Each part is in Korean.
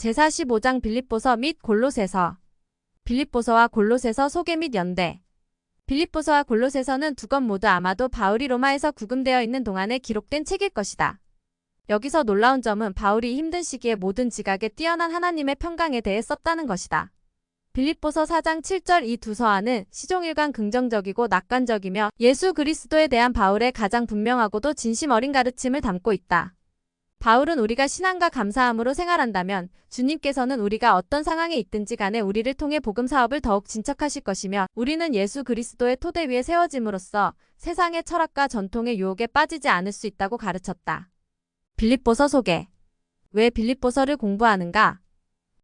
제45장 빌립보서 및 골로새서. 빌립보서와 골로새서 소개 및 연대. 빌립보서와 골로새서는 두 권 모두 아마도 바울이 로마에서 구금되어 있는 동안에 기록된 책일 것이다. 여기서 놀라운 점은 바울이 힘든 시기에 모든 지각에 뛰어난 하나님의 평강에 대해 썼다는 것이다. 빌립보서 4장 7절 이 두 서한은 시종일관 긍정적이고 낙관적이며 예수 그리스도에 대한 바울의 가장 분명하고도 진심 어린 가르침을 담고 있다. 바울은 우리가 신앙과 감사함으로 생활한다면 주님께서는 우리가 어떤 상황에 있든지 간에 우리를 통해 복음 사업을 더욱 진척하실 것이며 우리는 예수 그리스도의 토대 위에 세워짐으로써 세상의 철학과 전통의 유혹에 빠지지 않을 수 있다고 가르쳤다. 빌립보서 소개. 왜 빌립보서를 공부하는가?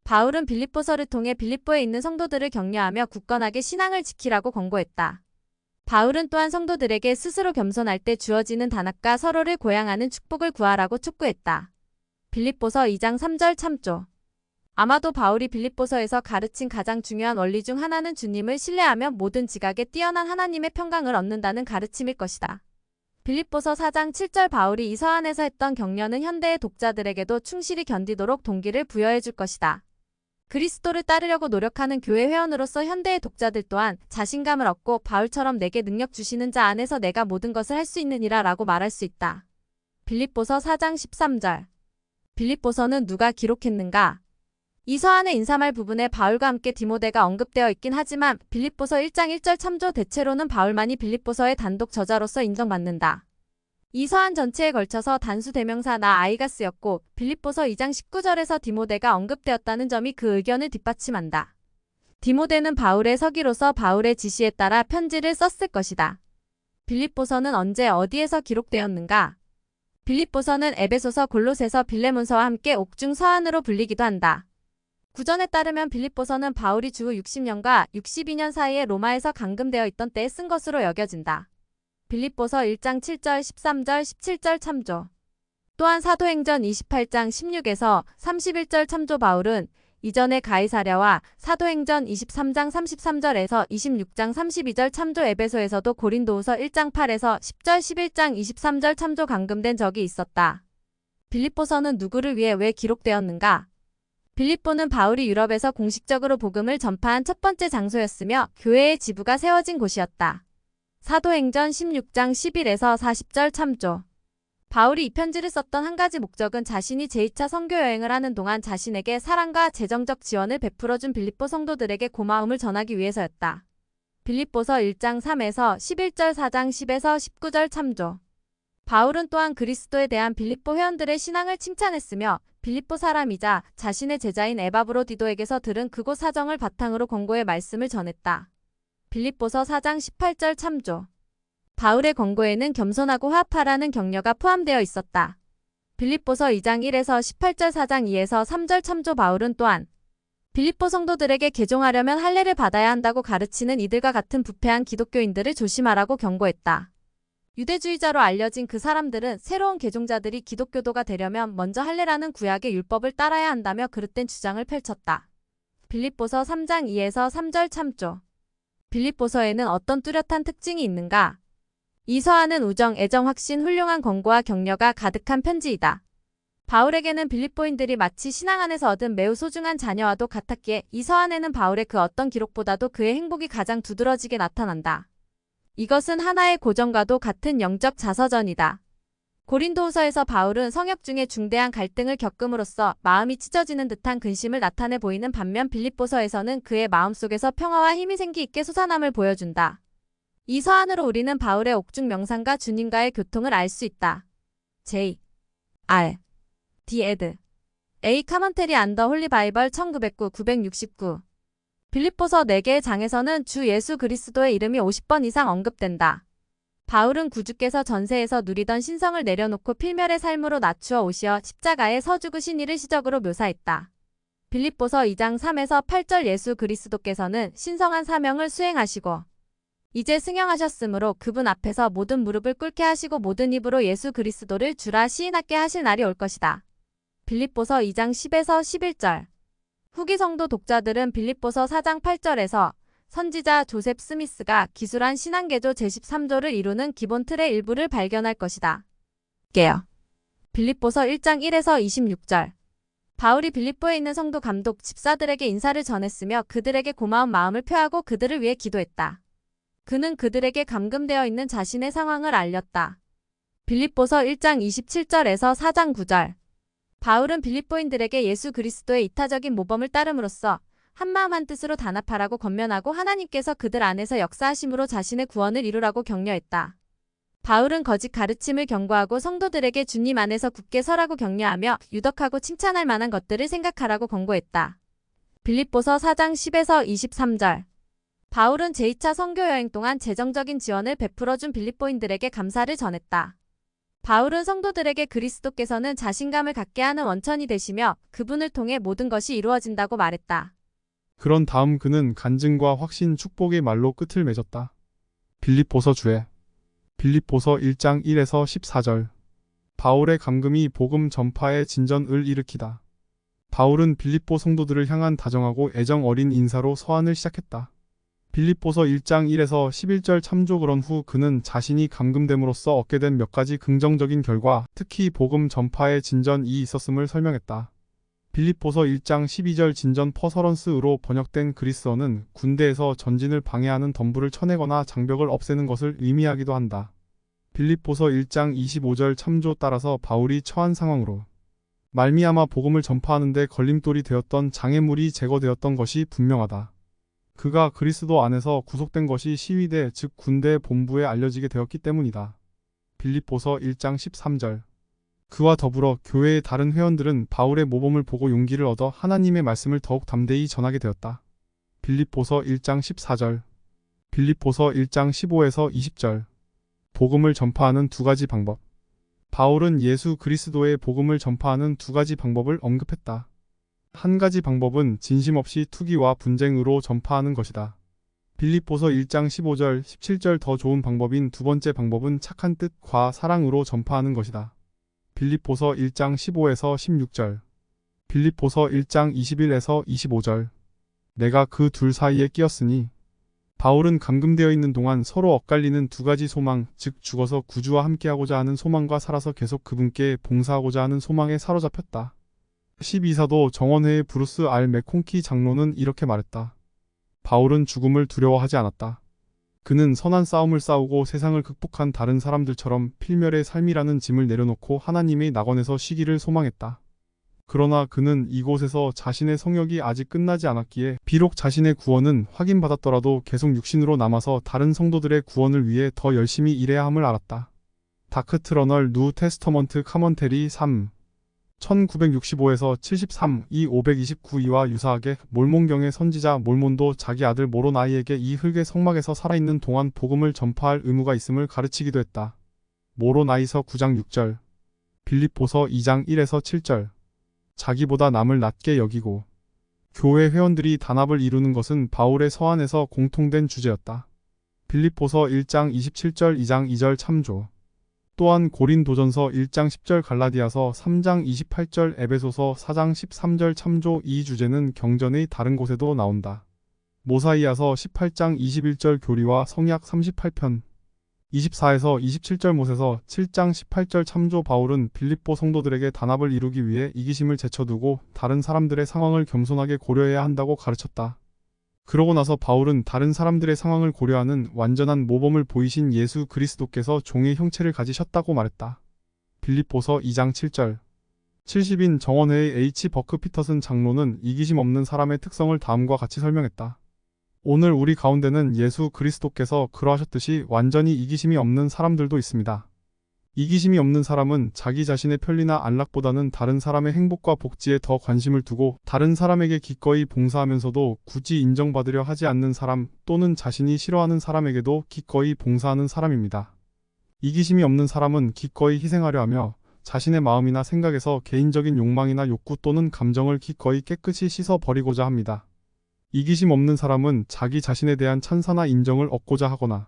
바울은 빌립보서를 통해 빌립보에 있는 성도들을 격려하며 굳건하게 신앙을 지키라고 권고했다. 바울은 또한 성도들에게 스스로 겸손할 때 주어지는 단합과 서로를 고양하는 축복을 구하라고 촉구했다. 빌립보서 2장 3절 참조. 아마도 바울이 빌립보서에서 가르친 가장 중요한 원리 중 하나는 주님을 신뢰하며 모든 지각에 뛰어난 하나님의 평강을 얻는다는 가르침일 것이다. 빌립보서 4장 7절 바울이 이 서한에서 했던 격려는 현대의 독자들에게도 충실히 견디도록 동기를 부여해 줄 것이다. 그리스도를 따르려고 노력하는 교회 회원으로서 현대의 독자들 또한 자신감을 얻고 바울처럼 내게 능력 주시는 자 안에서 내가 모든 것을 할 수 있느니라 라고 말할 수 있다. 빌립보서 4장 13절. 빌립보서는 누가 기록했는가? 이 서한의 인사말 부분에 바울과 함께 디모데가 언급되어 있긴 하지만 빌립보서 1장 1절 참조 대체로는 바울만이 빌립보서의 단독 저자로서 인정받는다. 이 서한 전체에 걸쳐서 단수 대명사 나 아이가 쓰였고 빌립보서 2장 19절에서 디모데가 언급되었다는 점이 그 의견을 뒷받침한다. 디모데는 바울의 서기로서 바울의 지시에 따라 편지를 썼을 것이다. 빌립보서는 언제 어디에서 기록되었는가? 빌립보서는 에베소서 골로새서 빌레몬서와 함께 옥중 서한으로 불리기도 한다. 구전에 따르면 빌립보서는 바울이 주후 60년과 62년 사이에 로마에서 감금되어 있던 때에 쓴 것으로 여겨진다. 빌립보서 1장 7절 13절 17절 참조. 또한 사도행전 28장 16에서 31절 참조 바울은 이전에 가이사랴와 사도행전 23장 33절에서 26장 32절 참조 에베소에서도 고린도후서 1장 8에서 10절 11장 23절 참조 감금된 적이 있었다. 빌립보서는 누구를 위해 왜 기록되었는가? 빌립보는 바울이 유럽에서 공식적으로 복음을 전파한 첫 번째 장소였으며 교회의 지부가 세워진 곳이었다. 사도행전 16장 11에서 40절 참조. 바울이 이 편지를 썼던 한 가지 목적은 자신이 제2차 선교 여행을 하는 동안 자신에게 사랑과 재정적 지원을 베풀어준 빌립보 성도들에게 고마움을 전하기 위해서였다. 빌립보서 1장 3에서 11절 4장 10에서 19절 참조. 바울은 또한 그리스도에 대한 빌립보 회원들의 신앙을 칭찬했으며 빌립보 사람이자 자신의 제자인 에바브로디도에게서 들은 그곳 사정을 바탕으로 권고의 말씀을 전했다. 빌립보서 4장 18절 참조. 바울의 권고에는 겸손하고 화합하라는 격려가 포함되어 있었다. 빌립보서 2장 1에서 18절 4장 2에서 3절 참조 바울은 또한 빌립보 성도들에게 개종하려면 할례를 받아야 한다고 가르치는 이들과 같은 부패한 기독교인들을 조심하라고 경고했다. 유대주의자로 알려진 그 사람들은 새로운 개종자들이 기독교도가 되려면 먼저 할례라는 구약의 율법을 따라야 한다며 그릇된 주장을 펼쳤다. 빌립보서 3장 2에서 3절 참조. 빌립보서에는 어떤 뚜렷한 특징이 있는가? 이 서한은 우정, 애정, 확신, 훌륭한 권고와 격려가 가득한 편지이다. 바울에게는 빌립보인들이 마치 신앙 안에서 얻은 매우 소중한 자녀와도 같았기에 이 서한에는 바울의 그 어떤 기록보다도 그의 행복이 가장 두드러지게 나타난다. 이것은 하나의 고전과도 같은 영적 자서전이다. 고린도후서에서 바울은 성역 중에 중대한 갈등을 겪음으로써 마음이 찢어지는 듯한 근심을 나타내 보이는 반면 빌립보서에서는 그의 마음속에서 평화와 힘이 생기 있게 솟아남을 보여준다. 이 서한으로 우리는 바울의 옥중 명상과 주님과의 교통을 알 수 있다. J. R. D. ed. A. 카멘터리 안더 홀리 바이벌 1909-969. 빌립보서 4개의 장에서는 주 예수 그리스도의 이름이 50번 이상 언급된다. 바울은 구주께서 전세에서 누리던 신성을 내려놓고 필멸의 삶으로 낮추어 오시어 십자가에 서 죽으신 이를 시적으로 묘사했다. 빌립보서 2장 3에서 8절 예수 그리스도께서는 신성한 사명을 수행하시고 이제 승형하셨으므로 그분 앞에서 모든 무릎을 꿇게 하시고 모든 입으로 예수 그리스도를 주라 시인하게 하실 날이 올 것이다. 빌립보서 2장 10에서 11절. 후기 성도 독자들은 빌립보서 4장 8절에서 선지자 조셉 스미스가 기술한 신앙개조 제13조를 이루는 기본 틀의 일부를 발견할 것이다. 게요. 빌립보서 1장 1에서 26절. 바울이 빌립보에 있는 성도 감독 집사들에게 인사를 전했으며 그들에게 고마운 마음을 표하고 그들을 위해 기도했다. 그는 그들에게 감금되어 있는 자신의 상황을 알렸다. 빌립보서 1장 27절에서 4장 9절. 바울은 빌립보인들에게 예수 그리스도의 이타적인 모범을 따름으로써 한마음 한뜻으로 단합하라고 권면하고 하나님께서 그들 안에서 역사하심으로 자신의 구원을 이루라고 격려했다. 바울은 거짓 가르침을 경고하고 성도들에게 주님 안에서 굳게 서라고 격려하며 유덕하고 칭찬할 만한 것들을 생각하라고 권고했다. 빌립보서 4장 10에서 23절. 바울은 제2차 선교 여행 동안 재정적인 지원을 베풀어준 빌립보인들에게 감사를 전했다. 바울은 성도들에게 그리스도께서는 자신감을 갖게 하는 원천이 되시며 그분을 통해 모든 것이 이루어진다고 말했다. 그런 다음 그는 간증과 확신, 축복의 말로 끝을 맺었다. 빌립보서 주에. 빌립보서 1장 1에서 14절. 바울의 감금이 복음 전파의 진전을 일으키다. 바울은 빌립보 성도들을 향한 다정하고 애정 어린 인사로 서한을 시작했다. 빌립보서 1장 1에서 11절 참조. 그런 후 그는 자신이 감금됨으로써 얻게 된 몇 가지 긍정적인 결과, 특히 복음 전파의 진전이 있었음을 설명했다. 빌립보서 1장 12절 진전 퍼서런스로 번역된 그리스어는 군대에서 전진을 방해하는 덤불을 쳐내거나 장벽을 없애는 것을 의미하기도 한다. 빌립보서 1장 25절 참조. 따라서 바울이 처한 상황으로 말미암아 복음을 전파하는 데 걸림돌이 되었던 장애물이 제거되었던 것이 분명하다. 그가 그리스도 안에서 구속된 것이 시위대 즉 군대 본부에 알려지게 되었기 때문이다. 빌립보서 1장 13절. 그와 더불어 교회의 다른 회원들은 바울의 모범을 보고 용기를 얻어 하나님의 말씀을 더욱 담대히 전하게 되었다. 빌립보서 1장 14절. 빌립보서 1장 15에서 20절. 복음을 전파하는 두 가지 방법. 바울은 예수 그리스도의 복음을 전파하는 두 가지 방법을 언급했다. 한 가지 방법은 진심 없이 투기와 분쟁으로 전파하는 것이다. 빌립보서 1장 15절, 17절. 더 좋은 방법인 두 번째 방법은 착한 뜻과 사랑으로 전파하는 것이다. 빌립보서 1장 15에서 16절. 빌립보서 1장 21에서 25절. 내가 그 둘 사이에 끼었으니. 바울은 감금되어 있는 동안 서로 엇갈리는 두 가지 소망, 즉 죽어서 구주와 함께하고자 하는 소망과 살아서 계속 그분께 봉사하고자 하는 소망에 사로잡혔다. 12사도 정원회의 브루스 R. 맥콩키 장로는 이렇게 말했다. 바울은 죽음을 두려워하지 않았다. 그는 선한 싸움을 싸우고 세상을 극복한 다른 사람들처럼 필멸의 삶이라는 짐을 내려놓고 하나님의 낙원에서 쉬기를 소망했다. 그러나 그는 이곳에서 자신의 성역이 아직 끝나지 않았기에 비록 자신의 구원은 확인받았더라도 계속 육신으로 남아서 다른 성도들의 구원을 위해 더 열심히 일해야 함을 알았다. 다크트러널 누 테스터먼트 카먼테리 3 1965에서 73, 이 529이와 유사하게 몰몬경의 선지자 몰몬도 자기 아들 모로나이에게 이 흙의 성막에서 살아있는 동안 복음을 전파할 의무가 있음을 가르치기도 했다. 모로나이서 9장 6절. 빌립보서 2장 1에서 7절. 자기보다 남을 낮게 여기고. 교회 회원들이 단합을 이루는 것은 바울의 서한에서 공통된 주제였다. 빌립보서 1장 27절 2장 2절 참조. 또한 고린도전서 1장 10절 갈라디아서 3장 28절 에베소서 4장 13절 참조. 이 주제는 경전의 다른 곳에도 나온다. 모사이아서 18장 21절 교리와 성약 38편 24에서 27절 모세서 7장 18절 참조. 바울은 빌립보 성도들에게 단합을 이루기 위해 이기심을 제쳐두고 다른 사람들의 상황을 겸손하게 고려해야 한다고 가르쳤다. 그러고 나서 바울은 다른 사람들의 상황을 고려하는 완전한 모범을 보이신 예수 그리스도께서 종의 형체를 가지셨다고 말했다. 빌립보서 2장 7절. 70인 정원회의 H. 버크 피터슨 장로는 이기심 없는 사람의 특성을 다음과 같이 설명했다. 오늘 우리 가운데는 예수 그리스도께서 그러하셨듯이 완전히 이기심이 없는 사람들도 있습니다. 이기심이 없는 사람은 자기 자신의 편리나 안락보다는 다른 사람의 행복과 복지에 더 관심을 두고 다른 사람에게 기꺼이 봉사하면서도 굳이 인정받으려 하지 않는 사람 또는 자신이 싫어하는 사람에게도 기꺼이 봉사하는 사람입니다. 이기심이 없는 사람은 기꺼이 희생하려 하며 자신의 마음이나 생각에서 개인적인 욕망이나 욕구 또는 감정을 기꺼이 깨끗이 씻어버리고자 합니다. 이기심 없는 사람은 자기 자신에 대한 찬사나 인정을 얻고자 하거나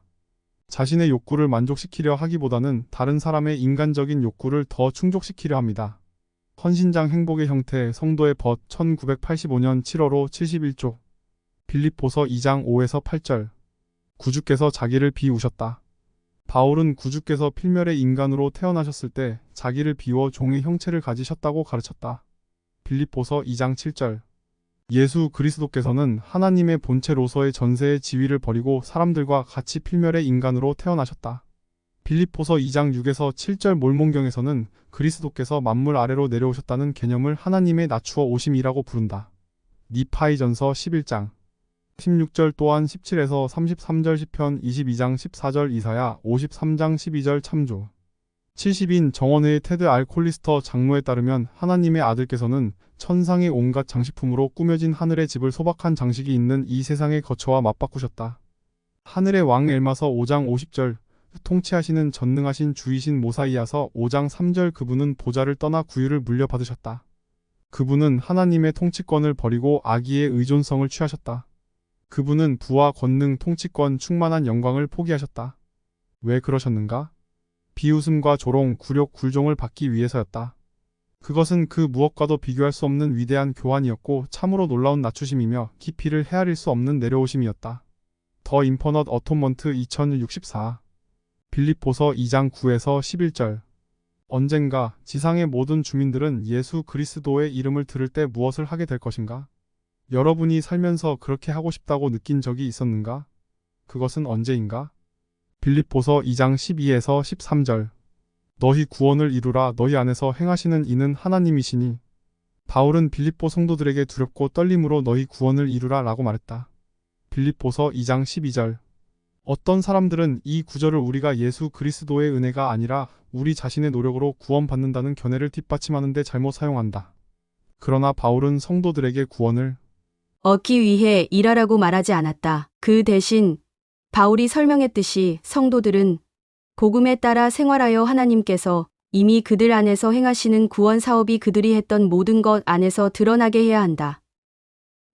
자신의 욕구를 만족시키려 하기보다는 다른 사람의 인간적인 욕구를 더 충족시키려 합니다. 헌신장 행복의 형태 성도의 벗 1985년 7월호 71조. 빌립보서 2장 5에서 8절. 구주께서 자기를 비우셨다. 바울은 구주께서 필멸의 인간으로 태어나셨을 때 자기를 비워 종의 형체를 가지셨다고 가르쳤다. 빌립보서 2장 7절. 예수 그리스도께서는 하나님의 본체로서의 전세의 지위를 버리고 사람들과 같이 필멸의 인간으로 태어나셨다. 빌립보서 2장 6에서 7절 몰몬경에서는 그리스도께서 만물 아래로 내려오셨다는 개념을 하나님의 낮추어 오심이라고 부른다. 니파이전서 11장 16절 또한 17에서 33절 시편 22장 14절 이사야 53장 12절 참조. 70인 정원회의 테드 알콜리스터 장로에 따르면 하나님의 아들께서는 천상의 온갖 장식품으로 꾸며진 하늘의 집을 소박한 장식이 있는 이 세상의 거처와 맞바꾸셨다. 하늘의 왕 엘마서 5장 50절 통치하시는 전능하신 주이신 모사이아서 5장 3절 그분은 보좌를 떠나 구유를 물려받으셨다. 그분은 하나님의 통치권을 버리고 아기의 의존성을 취하셨다. 그분은 부와 권능 통치권 충만한 영광을 포기하셨다. 왜 그러셨는가? 비웃음과 조롱, 굴욕, 굴종을 받기 위해서였다. 그것은 그 무엇과도 비교할 수 없는 위대한 교환이었고 참으로 놀라운 낮추심이며 깊이를 헤아릴 수 없는 내려오심이었다. 더 인퍼넛 어톤먼트 2064 빌립보서 2장 9에서 11절. 언젠가 지상의 모든 주민들은 예수 그리스도의 이름을 들을 때 무엇을 하게 될 것인가? 여러분이 살면서 그렇게 하고 싶다고 느낀 적이 있었는가? 그것은 언제인가? 빌립보서 2장 12에서 13절. 너희 구원을 이루라 너희 안에서 행하시는 이는 하나님이시니. 바울은 빌립보 성도들에게 두렵고 떨림으로 너희 구원을 이루라 라고 말했다. 빌립보서 2장 12절. 어떤 사람들은 이 구절을 우리가 예수 그리스도의 은혜가 아니라 우리 자신의 노력으로 구원받는다는 견해를 뒷받침하는 데 잘못 사용한다. 그러나 바울은 성도들에게 구원을 얻기 위해 일하라고 말하지 않았다. 그 대신 바울이 설명했듯이 성도들은 복음에 따라 생활하여 하나님께서 이미 그들 안에서 행하시는 구원 사업이 그들이 했던 모든 것 안에서 드러나게 해야 한다.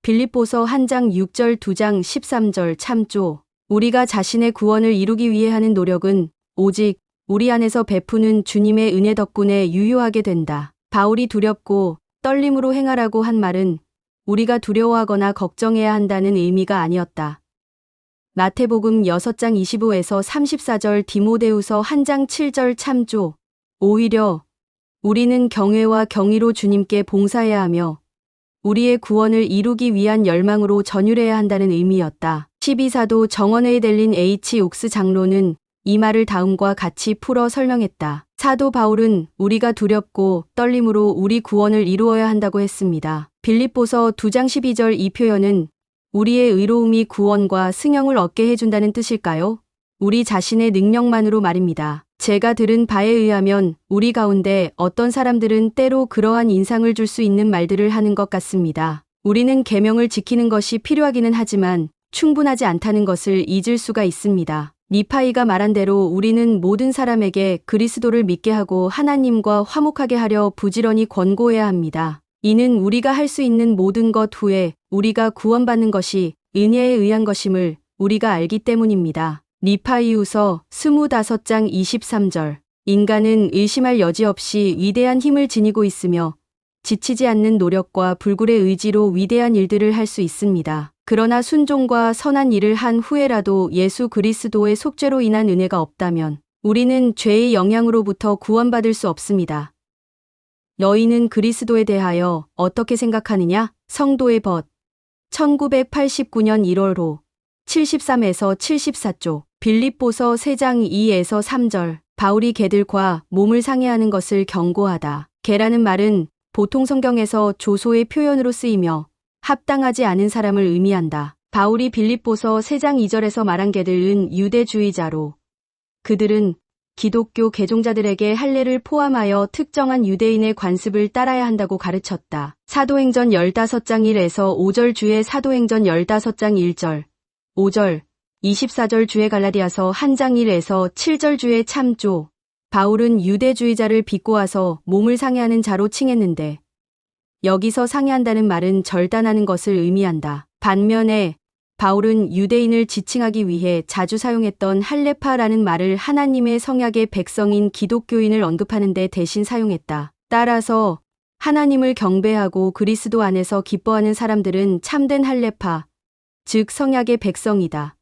빌립보서 1장 6절 2장 13절 참조. 우리가 자신의 구원을 이루기 위해 하는 노력은 오직 우리 안에서 베푸는 주님의 은혜 덕분에 유효하게 된다. 바울이 두렵고 떨림으로 행하라고 한 말은 우리가 두려워하거나 걱정해야 한다는 의미가 아니었다. 마태복음 6장 25에서 34절 디모데후서 1장 7절 참조. 오히려 우리는 경외와 경의로 주님께 봉사해야 하며 우리의 구원을 이루기 위한 열망으로 전율해야 한다는 의미였다. 12사도 정원회에 델린 H. 옥스 장로는 이 말을 다음과 같이 풀어 설명했다. 사도 바울은 우리가 두렵고 떨림으로 우리 구원을 이루어야 한다고 했습니다. 빌립보서 2장 12절 이 표현은 우리의 의로움이 구원과 승형을 얻게 해준다는 뜻일까요? 우리 자신의 능력만으로 말입니다. 제가 들은 바에 의하면 우리 가운데 어떤 사람들은 때로 그러한 인상을 줄 수 있는 말들을 하는 것 같습니다. 우리는 계명을 지키는 것이 필요하기는 하지만 충분하지 않다는 것을 잊을 수가 있습니다. 니파이가 말한 대로 우리는 모든 사람에게 그리스도를 믿게 하고 하나님과 화목하게 하려 부지런히 권고해야 합니다. 이는 우리가 할 수 있는 모든 것 후에 우리가 구원받는 것이 은혜에 의한 것임을 우리가 알기 때문입니다. 니파이후서 25장 23절. 인간은 의심할 여지 없이 위대한 힘을 지니고 있으며 지치지 않는 노력과 불굴의 의지로 위대한 일들을 할 수 있습니다. 그러나 순종과 선한 일을 한 후에라도 예수 그리스도의 속죄로 인한 은혜가 없다면 우리는 죄의 영향으로부터 구원받을 수 없습니다. 너희는 그리스도에 대하여 어떻게 생각하느냐? 성도의 벗. 1989년 1월호 73에서 74조. 빌립보서 3장 2에서 3절. 바울이 개들과 몸을 상해하는 것을 경고하다. 개라는 말은 보통 성경에서 조소의 표현으로 쓰이며 합당하지 않은 사람을 의미한다. 바울이 빌립보서 3장 2절에서 말한 개들은 유대주의자로 그들은 기독교 개종자들에게 할례를 포함하여 특정한 유대인의 관습을 따라야 한다고 가르쳤다. 사도행전 15장 1에서 5절 주의 사도행전 15장 1절, 5절, 24절 주의 갈라디아서 1장 1에서 7절 주의 참조. 바울은 유대주의자를 비꼬아서 몸을 상해하는 자로 칭했는데 여기서 상해한다는 말은 절단하는 것을 의미한다. 반면에 바울은 유대인을 지칭하기 위해 자주 사용했던 할레파라는 말을 하나님의 성약의 백성인 기독교인을 언급하는 데 대신 사용했다. 따라서 하나님을 경배하고 그리스도 안에서 기뻐하는 사람들은 참된 할레파, 즉 성약의 백성이다.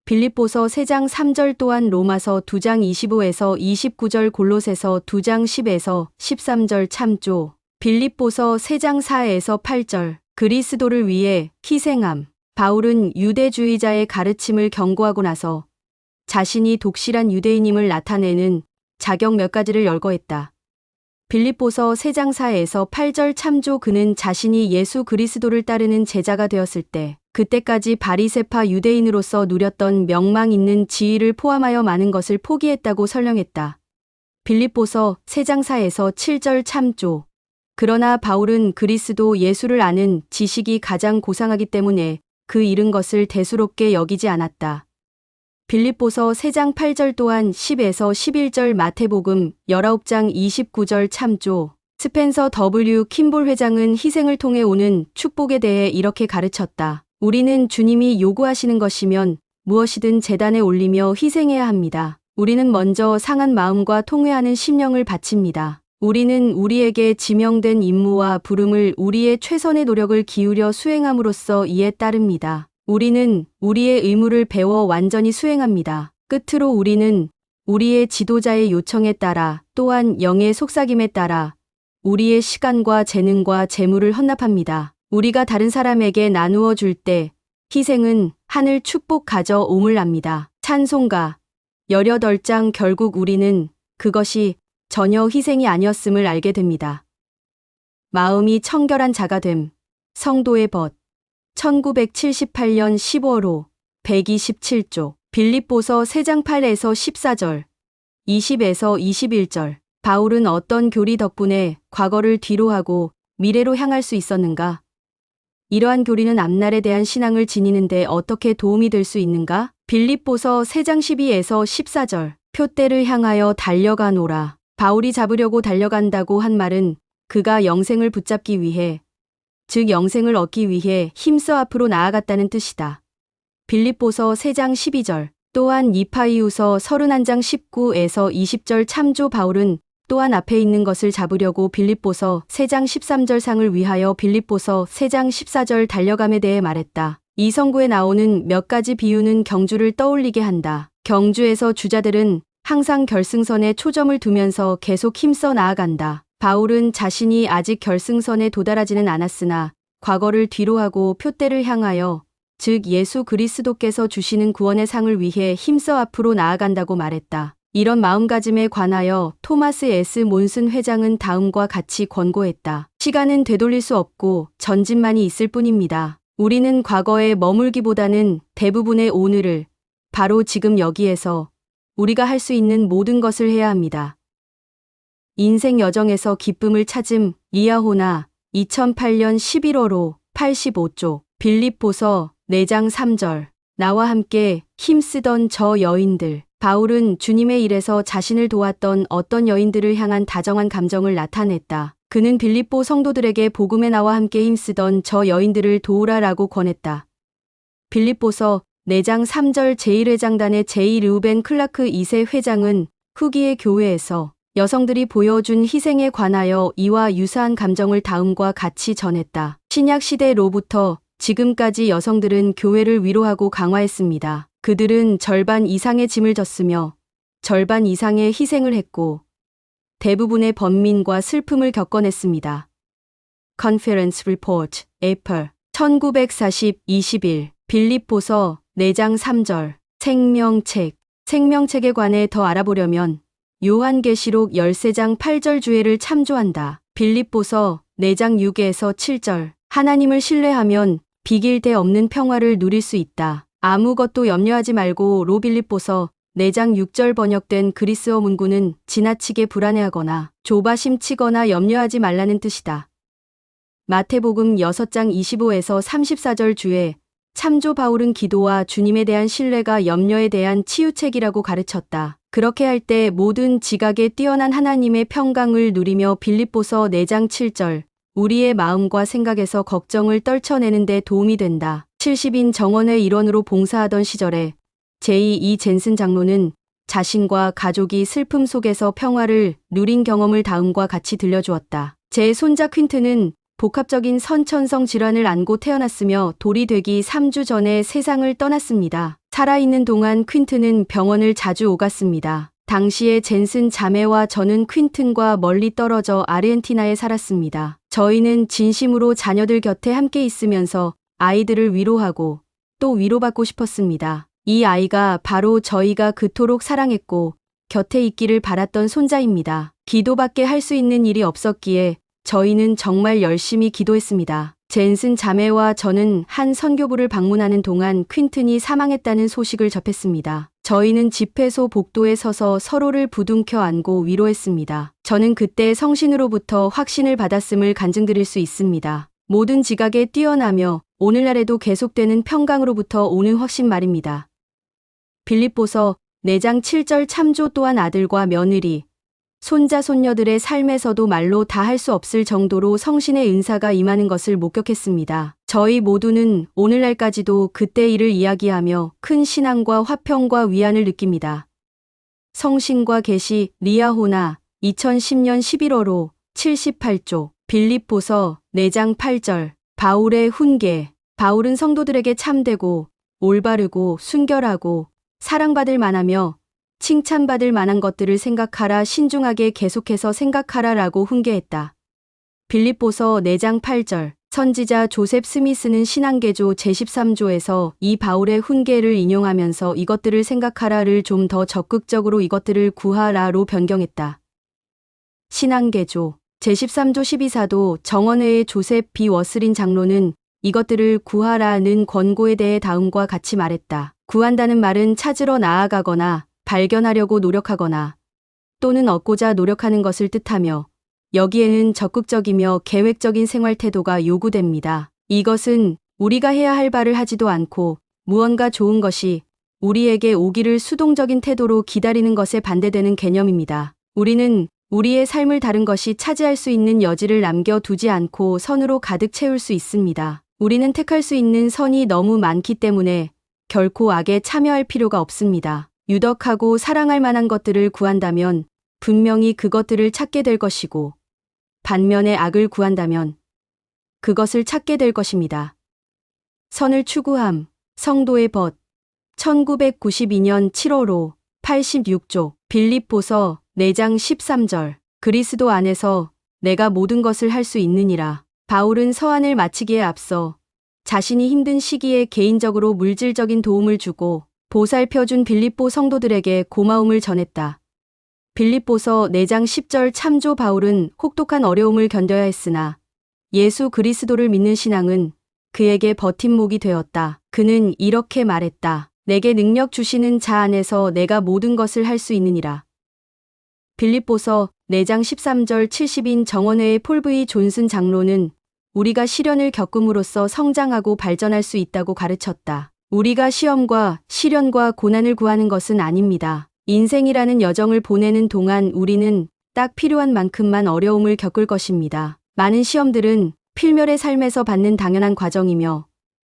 빌립보서 3장 3절 또한 로마서 2장 25에서 29절 골로새서 2장 10에서 13절 참조. 빌립보서 3장 4에서 8절. 그리스도를 위해 희생함. 바울은 유대주의자의 가르침을 경고하고 나서 자신이 독실한 유대인임을 나타내는 자격 몇 가지를 열거했다. 빌립보서 3장 4에서 8절 참조. 그는 자신이 예수 그리스도를 따르는 제자가 되었을 때 그때까지 바리새파 유대인으로서 누렸던 명망 있는 지위를 포함하여 많은 것을 포기했다고 설명했다. 빌립보서 3장 4에서 7절 참조. 그러나 바울은 그리스도 예수를 아는 지식이 가장 고상하기 때문에 그 잃은 것을 대수롭게 여기지 않았다. 빌립보서 3장 8절 또한 10에서 11절 마태복음 19장 29절 참조. 스펜서 W. 킴볼 회장은 희생을 통해 오는 축복에 대해 이렇게 가르쳤다. 우리는 주님이 요구하시는 것이면 무엇이든 제단에 올리며 희생해야 합니다. 우리는 먼저 상한 마음과 통회하는 심령을 바칩니다. 우리는 우리에게 지명된 임무와 부름을 우리의 최선의 노력을 기울여 수행함으로써 이에 따릅니다. 우리는 우리의 의무를 배워 완전히 수행합니다. 끝으로 우리는 우리의 지도자의 요청에 따라 또한 영의 속삭임에 따라 우리의 시간과 재능과 재물을 헌납합니다. 우리가 다른 사람에게 나누어 줄 때 희생은 하늘 축복 가져옴을 압니다. 찬송가 18장. 결국 우리는 그것이 전혀 희생이 아니었음을 알게 됩니다. 마음이 청결한 자가 됨. 성도의 벗. 1978년 15호 127조. 빌립보서 3장 8에서 14절. 20에서 21절. 바울은 어떤 교리 덕분에 과거를 뒤로하고 미래로 향할 수 있었는가? 이러한 교리는 앞날에 대한 신앙을 지니는데 어떻게 도움이 될 수 있는가? 빌립보서 3장 12에서 14절. 표대를 향하여 달려가노라. 바울이 잡으려고 달려간다고 한 말은 그가 영생을 붙잡기 위해, 즉 영생을 얻기 위해 힘써 앞으로 나아갔다는 뜻이다. 빌립보서 3장 12절. 또한 이파이우서 31장 19에서 20절 참조. 바울은 또한 앞에 있는 것을 잡으려고 빌립보서 3장 13절 상을 위하여 빌립보서 3장 14절 달려감에 대해 말했다. 이 성구에 나오는 몇 가지 비유는 경주를 떠올리게 한다. 경주에서 주자들은 항상 결승선에 초점을 두면서 계속 힘써 나아간다. 바울은 자신이 아직 결승선에 도달하지는 않았으나 과거를 뒤로하고 표대를 향하여, 즉 예수 그리스도께서 주시는 구원의 상을 위해 힘써 앞으로 나아간다고 말했다. 이런 마음가짐에 관하여 토마스 S. 몬슨 회장은 다음과 같이 권고했다. 시간은 되돌릴 수 없고 전진만이 있을 뿐입니다. 우리는 과거에 머물기보다는 대부분의 오늘을, 바로 지금 여기에서 우리가 할 수 있는 모든 것을 해야 합니다. 인생 여정에서 기쁨을 찾음. 이하호나 2008년 11월호 85조. 빌립보서 4장 3절. 나와 함께 힘쓰던 저 여인들. 바울은 주님의 일에서 자신을 도왔던 어떤 여인들을 향한 다정한 감정을 나타냈다. 그는 빌립보 성도들에게 복음에 나와 함께 힘쓰던 저 여인들을 도우라라고 권했다. 빌립보서 4장 3절. 제1회장단의 제2르우벤 클라크 2세 회장은 후기의 교회에서 여성들이 보여준 희생에 관하여 이와 유사한 감정을 다음과 같이 전했다. 신약 시대로부터 지금까지 여성들은 교회를 위로하고 강화했습니다. 그들은 절반 이상의 짐을 졌으며 절반 이상의 희생을 했고 대부분의 번민과 슬픔을 겪어냈습니다. Conference Report, April 1940, 21. 빌립보서 4장 3절. 생명책. 생명책에 관해 더 알아보려면 요한계시록 13장 8절 주애를 참조한다. 빌립보서 4장 6에서 7절. 하나님을 신뢰하면 비길 데 없는 평화를 누릴 수 있다. 아무것도 염려하지 말고. 로. 빌립보서 4장 6절. 번역된 그리스어 문구는 지나치게 불안해하거나 조바심치거나 염려하지 말라는 뜻이다. 마태복음 6장 25에서 34절 주에 참조. 바울은 기도와 주님에 대한 신뢰가 염려에 대한 치유책이라고 가르쳤다. 그렇게 할 때 모든 지각에 뛰어난 하나님의 평강을 누리며. 빌립보서 4장 7절. 우리의 마음과 생각에서 걱정을 떨쳐내는 데 도움이 된다. 70인 정원의 일원으로 봉사하던 시절에 제2 젠슨 장로는 자신과 가족이 슬픔 속에서 평화를 누린 경험을 다음과 같이 들려주었다. 제 손자 퀸트는 복합적인 선천성 질환을 안고 태어났으며 돌이 되기 3주 전에 세상을 떠났습니다. 살아있는 동안 퀸트는 병원을 자주 오갔습니다. 당시에 젠슨 자매와 저는 퀸튼과 멀리 떨어져 아르헨티나에 살았습니다. 저희는 진심으로 자녀들 곁에 함께 있으면서 아이들을 위로하고 또 위로받고 싶었습니다. 이 아이가 바로 저희가 그토록 사랑했고 곁에 있기를 바랐던 손자입니다. 기도밖에 할 수 있는 일이 없었기에 저희는 정말 열심히 기도했습니다. 젠슨 자매와 저는 한 선교부를 방문하는 동안 퀸튼이 사망했다는 소식을 접했습니다. 저희는 집회소 복도에 서서 서로를 부둥켜 안고 위로했습니다. 저는 그때 성신으로부터 확신을 받았음을 간증드릴 수 있습니다. 모든 지각에 뛰어나며 오늘날에도 계속되는 평강으로부터 오는 확신 말입니다. 빌립보서 4장 7절 참조 또한 아들과 며느리, 손자 손녀들의 삶에서도 말로 다 할 수 없을 정도로 성신의 은사가 임하는 것을 목격했습니다. 저희 모두는 오늘날까지도 그때 일을 이야기하며 큰 신앙과 화평과 위안을 느낍니다. 성신과 계시 리아호나 2010년 11월호 78조 빌립보서 4장 8절 바울의 훈계 바울은 성도들에게 참되고 올바르고 순결하고 사랑받을 만하며 칭찬받을 만한 것들을 생각하라 신중하게 계속해서 생각하라 라고 훈계했다. 빌립보서 4장 8절 선지자 조셉 스미스는 신앙개조 제13조에서 이 바울의 훈계를 인용하면서 이것들을 생각하라를 좀 더 적극적으로 이것들을 구하라로 변경했다. 신앙개조 제13조 12사도 정원회의 조셉 B. 워스린 장로는 이것들을 구하라는 권고에 대해 다음과 같이 말했다. 구한다는 말은 찾으러 나아가거나 발견하려고 노력하거나 또는 얻고자 노력하는 것을 뜻하며 여기에는 적극적이며 계획적인 생활 태도가 요구됩니다. 이것은 우리가 해야 할 바를 하지도 않고 무언가 좋은 것이 우리에게 오기를 수동적인 태도로 기다리는 것에 반대되는 개념입니다. 우리는 우리의 삶을 다른 것이 차지할 수 있는 여지를 남겨두지 않고 선으로 가득 채울 수 있습니다. 우리는 택할 수 있는 선이 너무 많기 때문에 결코 악에 참여할 필요가 없습니다. 유덕하고 사랑할 만한 것들을 구한다면 분명히 그것들을 찾게 될 것이고 반면에 악을 구한다면 그것을 찾게 될 것입니다. 선을 추구함, 성도의 벗 1992년 7월호 86조 빌립보서 4장 13절 그리스도 안에서 내가 모든 것을 할 수 있느니라. 바울은 서한을 마치기에 앞서 자신이 힘든 시기에 개인적으로 물질적인 도움을 주고 보살펴준 빌립보 성도들에게 고마움을 전했다. 빌립보서 4장 10절 참조 바울은 혹독한 어려움을 견뎌야 했으나 예수 그리스도를 믿는 신앙은 그에게 버팀목이 되었다. 그는 이렇게 말했다. 내게 능력 주시는 자 안에서 내가 모든 것을 할 수 있느니라. 빌립보서 4장 13절 70인 정원회의 폴 V. 존슨 장로는 우리가 시련을 겪음으로써 성장하고 발전할 수 있다고 가르쳤다. 우리가 시험과 시련과 고난을 구하는 것은 아닙니다. 인생이라는 여정을 보내는 동안 우리는 딱 필요한 만큼만 어려움을 겪을 것입니다. 많은 시험들은 필멸의 삶에서 받는 당연한 과정이며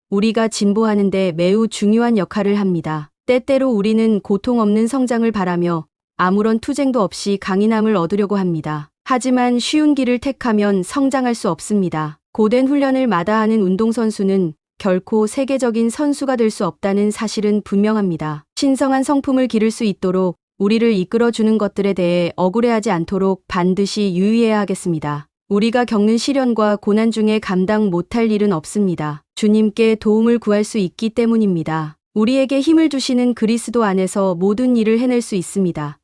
우리가 진보하는 데 매우 중요한 역할을 합니다. 때때로 우리는 고통 없는 성장을 바라며 아무런 투쟁도 없이 강인함을 얻으려고 합니다. 하지만 쉬운 길을 택하면 성장할 수 없습니다. 고된 훈련을 마다하는 운동선수는 결코 세계적인 선수가 될 수 없다는 사실은 분명합니다. 신성한 성품을 기를 수 있도록 우리를 이끌어주는 것들에 대해 억울해하지 않도록 반드시 유의해야 하겠습니다. 우리가 겪는 시련과 고난 중에 감당 못할 일은 없습니다. 주님께 도움을 구할 수 있기 때문입니다. 우리에게 힘을 주시는 그리스도 안에서 모든 일을 해낼 수 있습니다.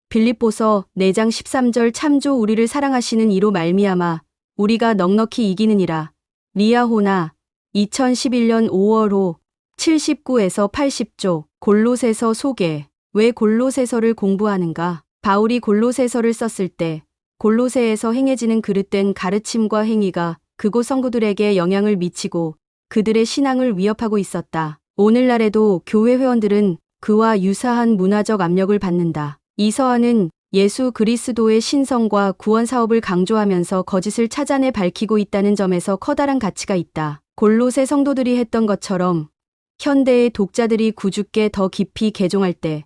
빌립보서 4장 13절 참조 우리를 사랑하시는 이로 말미암아 우리가 넉넉히 이기느니라. 리아호나 2011년 5월호 79에서 80조 골로새서 소개 왜 골로새서를 공부하는가? 바울이 골로새서를 썼을 때 골로새에서 행해지는 그릇된 가르침과 행위가 그곳 성도들에게 영향을 미치고 그들의 신앙을 위협하고 있었다. 오늘날에도 교회 회원들은 그와 유사한 문화적 압력을 받는다. 이 서한은 예수 그리스도의 신성과 구원 사업을 강조하면서 거짓을 찾아내 밝히고 있다는 점에서 커다란 가치가 있다. 골로새 성도들이 했던 것처럼 현대의 독자들이 구주께 더 깊이 개종할 때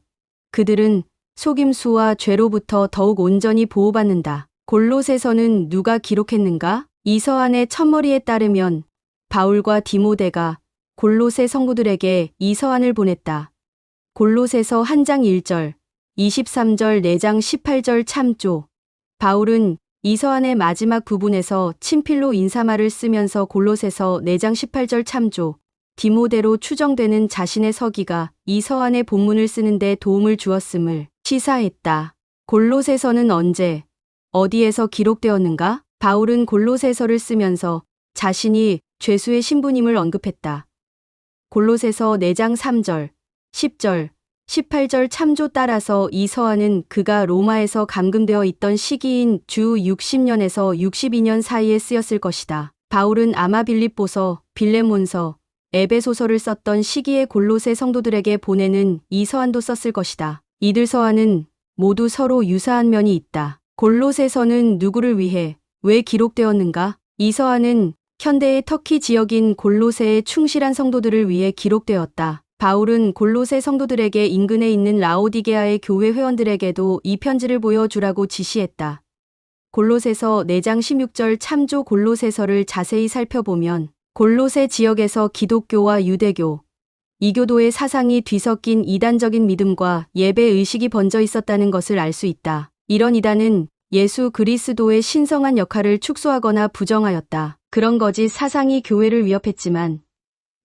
그들은 속임수와 죄로부터 더욱 온전히 보호받는다. 골로새서는 누가 기록했는가? 이 서한의 첫머리에 따르면 바울과 디모데가 골로새 성도들에게 이 서한을 보냈다. 골로새서 1장 1절 23절 4장 18절 참조. 바울은 이서안의 마지막 부분에서 친필로 인사말을 쓰면서 골로새서 4장 18절 참조. 디모데로 추정되는 자신의 서기가 이서안의 본문을 쓰는데 도움을 주었음을 시사했다. 골로새서는 언제, 어디에서 기록되었는가? 바울은 골로새서를 쓰면서 자신이 죄수의 신부님을 언급했다. 골로새서 4장 3절, 10절, 18절 참조 따라서 이서안은 그가 로마에서 감금되어 있던 시기인 주 60년에서 62년 사이에 쓰였을 것이다. 바울은 아마 빌립보서, 빌레몬서, 에베소서를 썼던 시기에 골로새 성도들에게 보내는 이 서한도 썼을 것이다. 이들 서한은 모두 서로 유사한 면이 있다. 골로새서는 누구를 위해, 왜 기록되었는가? 이 서한은 현대의 터키 지역인 골로새의 충실한 성도들을 위해 기록되었다. 바울은 골로새 성도들에게 인근에 있는 라오디게아의 교회 회원들에게도 이 편지를 보여주라고 지시했다. 골로새서 4장 16절 참조. 골로새서를 자세히 살펴보면 골로새 지역에서 기독교와 유대교, 이교도의 사상이 뒤섞인 이단적인 믿음과 예배 의식이 번져 있었다는 것을 알 수 있다. 이런 이단은 예수 그리스도의 신성한 역할을 축소하거나 부정하였다. 그런 거짓 사상이 교회를 위협했지만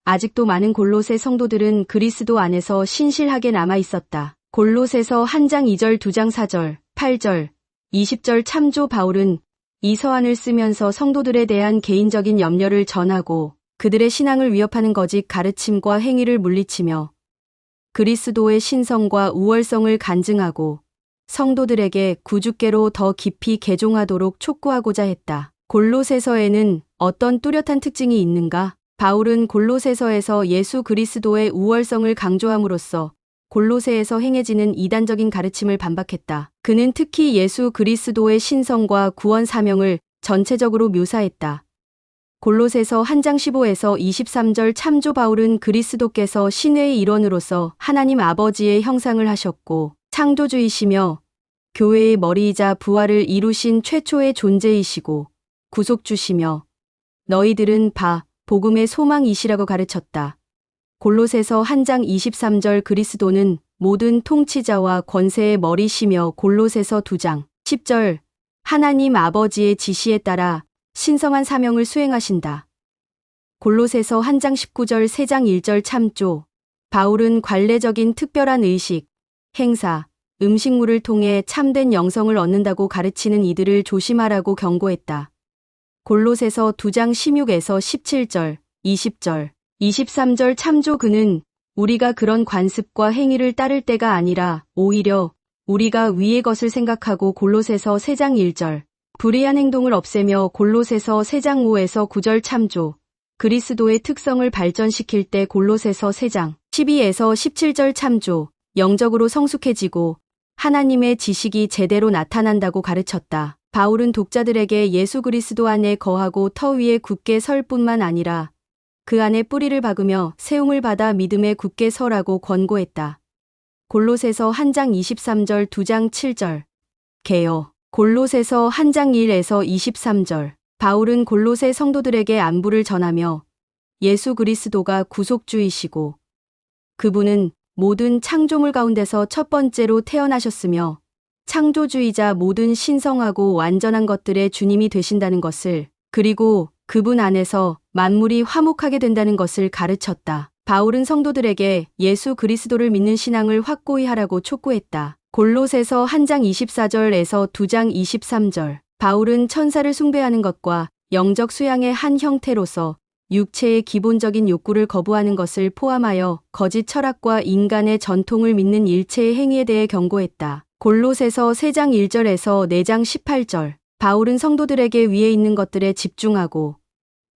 아직도 많은 골로새 성도들은 그리스도 안에서 신실하게 남아 있었다. 골로새서 1장 2절 2장 4절, 8절, 20절 참조. 바울은 이 서한을 쓰면서 성도들에 대한 개인적인 염려를 전하고 그들의 신앙을 위협하는 거짓 가르침과 행위를 물리치며 그리스도의 신성과 우월성을 간증하고 성도들에게 구주께로 더 깊이 개종하도록 촉구하고자 했다. 골로새서에는 어떤 뚜렷한 특징이 있는가? 바울은 골로새서에서 예수 그리스도의 우월성을 강조함으로써 골로새에서 행해지는 이단적인 가르침을 반박했다. 그는 특히 예수 그리스도의 신성과 구원 사명을 전체적으로 묘사했다. 골로새서 1장 15에서 23절 참조. 바울은 그리스도께서 신의 일원으로서 하나님 아버지의 형상을 하셨고 창조주이시며 교회의 머리이자 부활을 이루신 최초의 존재이시고 구속주시며 너희들은 복음의 소망이시라고 가르쳤다. 골로새서 1장 23절 그리스도는 모든 통치자와 권세의 머리시며 골로새서 2장 10절 하나님 아버지의 지시에 따라 신성한 사명을 수행하신다. 골로새서 1장 19절 3장 1절 참조. 바울은 관례적인 특별한 의식, 행사, 음식물을 통해 참된 영성을 얻는다고 가르치는 이들을 조심하라고 경고했다. 골로새서 2장 16에서 17절, 20절, 23절 참조. 그는 우리가 그런 관습과 행위를 따를 때가 아니라 오히려 우리가 위의 것을 생각하고 골로새서 3장 1절, 불의한 행동을 없애며 골로새서 3장 5에서 9절 참조. 그리스도의 특성을 발전시킬 때 골로새서 3장 12에서 17절 참조. 영적으로 성숙해지고 하나님의 지식이 제대로 나타난다고 가르쳤다. 바울은 독자들에게 예수 그리스도 안에 거하고 터 위에 굳게 설 뿐만 아니라 그 안에 뿌리를 박으며 세움을 받아 믿음에 굳게 서라고 권고했다. 골로새서 1장 23절 2장 7절. 개요. 골로새서 1장 1에서 23절. 바울은 골로새 성도들에게 안부를 전하며 예수 그리스도가 구속주이시고 그분은 모든 창조물 가운데서 첫 번째로 태어나셨으며 창조주이자 모든 신성하고 완전한 것들의 주님이 되신다는 것을, 그리고 그분 안에서 만물이 화목하게 된다는 것을 가르쳤다. 바울은 성도들에게 예수 그리스도를 믿는 신앙을 확고히 하라고 촉구했다. 골로새서 1장 24절에서 2장 23절. 바울은 천사를 숭배하는 것과 영적 수양의 한 형태로서 육체의 기본적인 욕구를 거부하는 것을 포함하여 거짓 철학과 인간의 전통을 믿는 일체의 행위에 대해 경고했다. 골로새서 3장 1절에서 4장 18절. 바울은 성도들에게 위에 있는 것들에 집중하고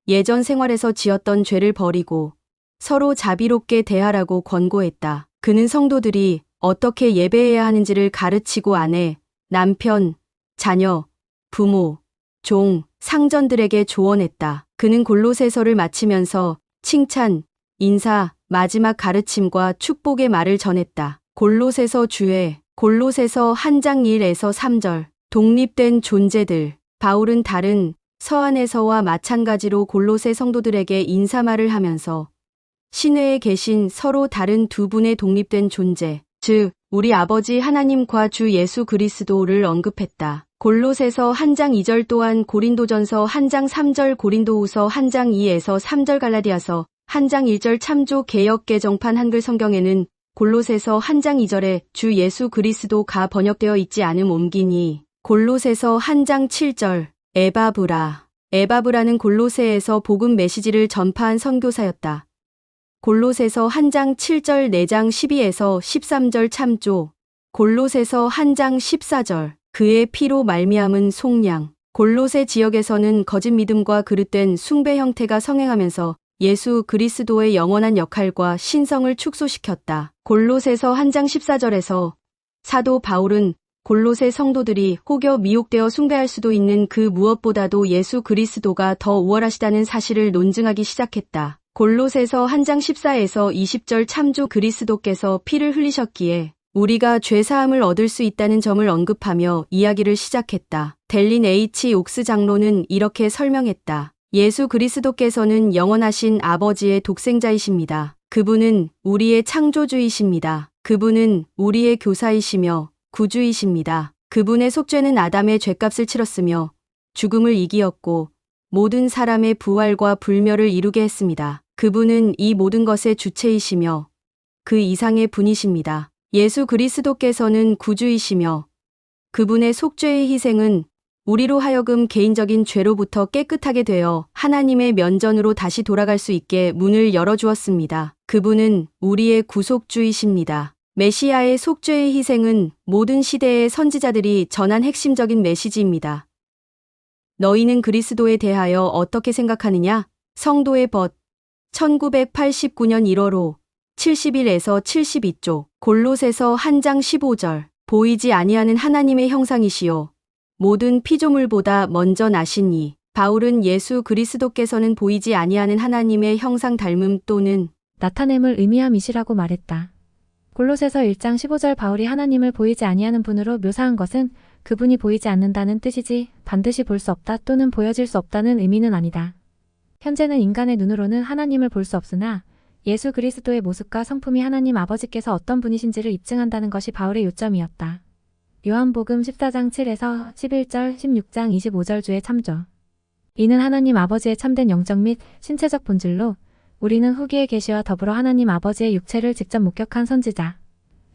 예전 생활에서 지었던 죄를 버리고 서로 자비롭게 대하라고 권고했다. 그는 성도들이 어떻게 예배해야 하는지를 가르치고 아내, 남편, 자녀, 부모, 종, 상전들에게 조언했다. 그는 골로새서를 마치면서 칭찬, 인사, 마지막 가르침과 축복의 말을 전했다. 골로새서 주에. 골로새서 1장 1에서 3절. 독립된 존재들. 바울은 다른 서안에서와 마찬가지로 골로새 성도들에게 인사말을 하면서 시내에 계신 서로 다른 두 분의 독립된 존재, 즉 우리 아버지 하나님과 주 예수 그리스도를 언급했다. 골로새서 1장 2절 또한 고린도전서 1장 3절 고린도후서 1장 2에서 3절 갈라디아서 1장 1절 참조 개역 개정판 한글 성경에는 골로새서 1장 2절에 주 예수 그리스도가 번역되어 있지 않음 옮기니 골로새서 1장 7절 에바브라는 골로새에서 복음 메시지를 전파한 선교사였다. 골로새서 1장 7절 4장 12에서 13절 참조 골로새서 1장 14절 그의 피로 말미암은 속량 골로새 지역에서는 거짓 믿음과 그릇된 숭배 형태가 성행하면서 예수 그리스도의 영원한 역할과 신성을 축소시켰다. 골로새서 1장 14절에서 사도 바울은 골로새 성도들이 혹여 미혹되어 숭배할 수도 있는 그 무엇보다도 예수 그리스도가 더 우월하시다는 사실을 논증하기 시작했다. 골로새서 1장 14에서 20절 참조 그리스도께서 피를 흘리셨기에 우리가 죄사함을 얻을 수 있다는 점을 언급하며 이야기를 시작했다. 델린 H. 옥스 장로는 이렇게 설명했다. 예수 그리스도께서는 영원하신 아버지의 독생자이십니다. 그분은 우리의 창조주이십니다. 그분은 우리의 교사이시며 구주이십니다. 그분의 속죄는 아담의 죄값을 치렀으며 죽음을 이기었고 모든 사람의 부활과 불멸을 이루게 했습니다. 그분은 이 모든 것의 주체이시며 그 이상의 분이십니다. 예수 그리스도께서는 구주이시며 그분의 속죄의 희생은 우리로 하여금 개인적인 죄로부터 깨끗하게 되어 하나님의 면전으로 다시 돌아갈 수 있게 문을 열어주었습니다. 그분은 우리의 구속주이십니다. 메시아의 속죄의 희생은 모든 시대의 선지자들이 전한 핵심적인 메시지입니다. 너희는 그리스도에 대하여 어떻게 생각하느냐? 성도의 벗 1989년 1월 5, 71에서 72쪽 골로새서 1장 15절 보이지 아니하는 하나님의 형상이시요 모든 피조물보다 먼저 나시니 바울은 예수 그리스도께서는 보이지 아니하는 하나님의 형상 닮음 또는 나타냄을 의미함이시라고 말했다. 골로새서 1장 15절 바울이 하나님을 보이지 아니하는 분으로 묘사한 것은 그분이 보이지 않는다는 뜻이지 반드시 볼 수 없다 또는 보여질 수 없다는 의미는 아니다. 현재는 인간의 눈으로는 하나님을 볼 수 없으나 예수 그리스도의 모습과 성품이 하나님 아버지께서 어떤 분이신지를 입증한다는 것이 바울의 요점이었다. 요한복음 14장 7에서 11절, 16장 25절 주의 참조. 이는 하나님 아버지의 참된 영적 및 신체적 본질로 우리는 후기의 계시와 더불어 하나님 아버지의 육체를 직접 목격한 선지자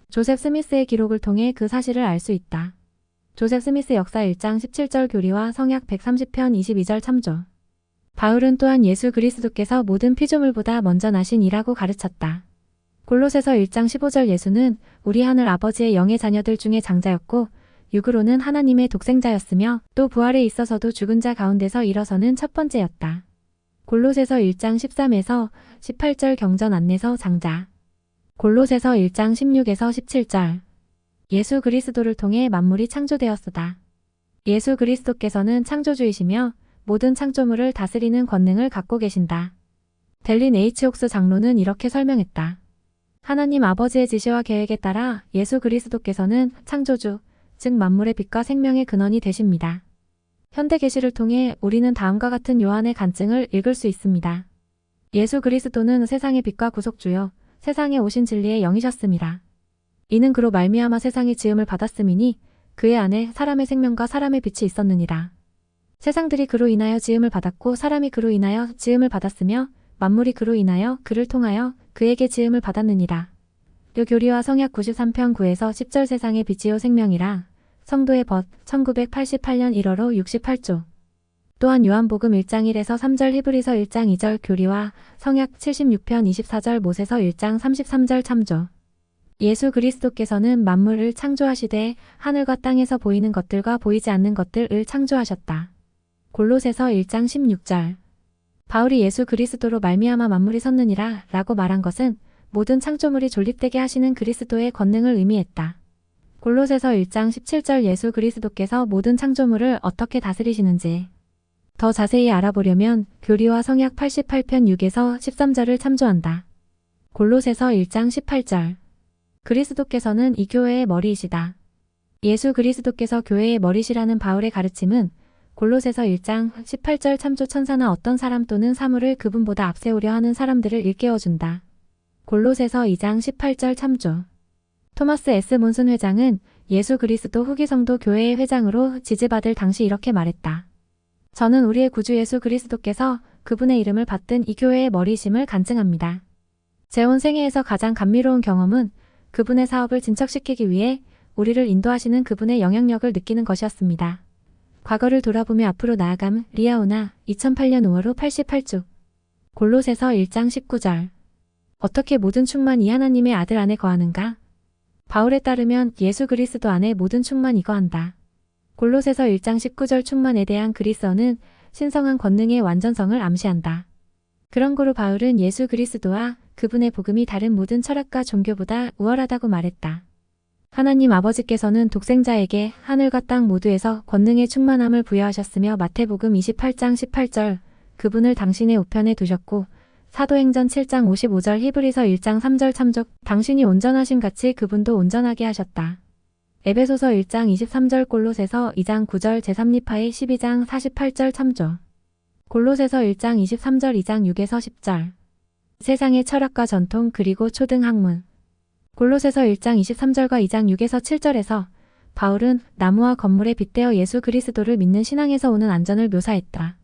조셉 스미스의 기록을 통해 그 사실을 알 수 있다. 조셉 스미스 역사 1장 17절 교리와 성약 130편 22절 참조. 바울은 또한 예수 그리스도께서 모든 피조물보다 먼저 나신 이라고 가르쳤다. 골로새서 1장 15절 예수는 우리 하늘 아버지의 영의 자녀들 중에 장자였고 육으로는 하나님의 독생자였으며 또 부활에 있어서도 죽은 자 가운데서 일어서는 첫 번째였다. 골로새서 1장 13에서 18절 경전 안내서 장자. 골로새서 1장 16에서 17절. 예수 그리스도를 통해 만물이 창조되었으다. 예수 그리스도께서는 창조주이시며 모든 창조물을 다스리는 권능을 갖고 계신다. 델린 H. 옥스 장로는 이렇게 설명했다. 하나님 아버지의 지시와 계획에 따라 예수 그리스도께서는 창조주, 즉 만물의 빛과 생명의 근원이 되십니다. 현대 계시를 통해 우리는 다음과 같은 요한의 간증을 읽을 수 있습니다. 예수 그리스도는 세상의 빛과 구속주요 세상에 오신 진리의 영이셨습니다. 이는 그로 말미암아 세상이 지음을 받았음이니 그의 안에 사람의 생명과 사람의 빛이 있었느니라. 세상들이 그로 인하여 지음을 받았고 사람이 그로 인하여 지음을 받았으며 만물이 그로 인하여 그를 통하여 그에게 지음을 받았느니라. 요 교리와 성약 93편 9에서 10절 세상의 빛이요 생명이라. 성도의 벗 1988년 1월호 68조. 또한 요한복음 1장 1에서 3절 히브리서 1장 2절 교리와 성약 76편 24절 모세서 1장 33절 참조. 예수 그리스도께서는 만물을 창조하시되 하늘과 땅에서 보이는 것들과 보이지 않는 것들을 창조하셨다. 골로새서 1장 16절. 바울이 예수 그리스도로 말미암아 만물이 섰느니라 라고 말한 것은 모든 창조물이 존립되게 하시는 그리스도의 권능을 의미했다. 골로새서 1장 17절 예수 그리스도께서 모든 창조물을 어떻게 다스리시는지 더 자세히 알아보려면 교리와 성약 88편 6에서 13절을 참조한다. 골로새서 1장 18절. 그리스도께서는 이 교회의 머리이시다. 예수 그리스도께서 교회의 머리시라는 바울의 가르침은 골로새서 1장 18절 참조 천사나 어떤 사람 또는 사물을 그분보다 앞세우려 하는 사람들을 일깨워준다. 골로새서 2장 18절 참조. 토마스 S. 몬슨 회장은 예수 그리스도 후기 성도 교회의 회장으로 지지받을 당시 이렇게 말했다. 저는 우리의 구주 예수 그리스도께서 그분의 이름을 받든 이 교회의 머리심을 간증합니다. 제 온 생애에서 가장 감미로운 경험은 그분의 사업을 진척시키기 위해 우리를 인도하시는 그분의 영향력을 느끼는 것이었습니다. 과거를 돌아보며 앞으로 나아감 리아오나 2008년 5월 후 88주 골로새서 1장 19절 어떻게 모든 충만이 하나님의 아들 안에 거하는가? 바울에 따르면 예수 그리스도 안에 모든 충만이 거한다. 골로새서 1장 19절 충만에 대한 그리스어는 신성한 권능의 완전성을 암시한다. 그런 고로 바울은 예수 그리스도와 그분의 복음이 다른 모든 철학과 종교보다 우월하다고 말했다. 하나님 아버지께서는 독생자에게 하늘과 땅 모두에서 권능의 충만함을 부여하셨으며 마태복음 28장 18절 그분을 당신의 우편에 두셨고 사도행전 7장 55절 히브리서 1장 3절 참족 당신이 온전하심 같이 그분도 온전하게 하셨다. 에베소서 1장 23절 골로새서 2장 9절 제3리파의 12장 48절 참조 골로새서 1장 23절 2장 6에서 10절 세상의 철학과 전통 그리고 초등학문 골로새서 1장 23절과 2장 6에서 7절에서 바울은 나무와 건물에 빗대어 예수 그리스도를 믿는 신앙에서 오는 안전을 묘사했다.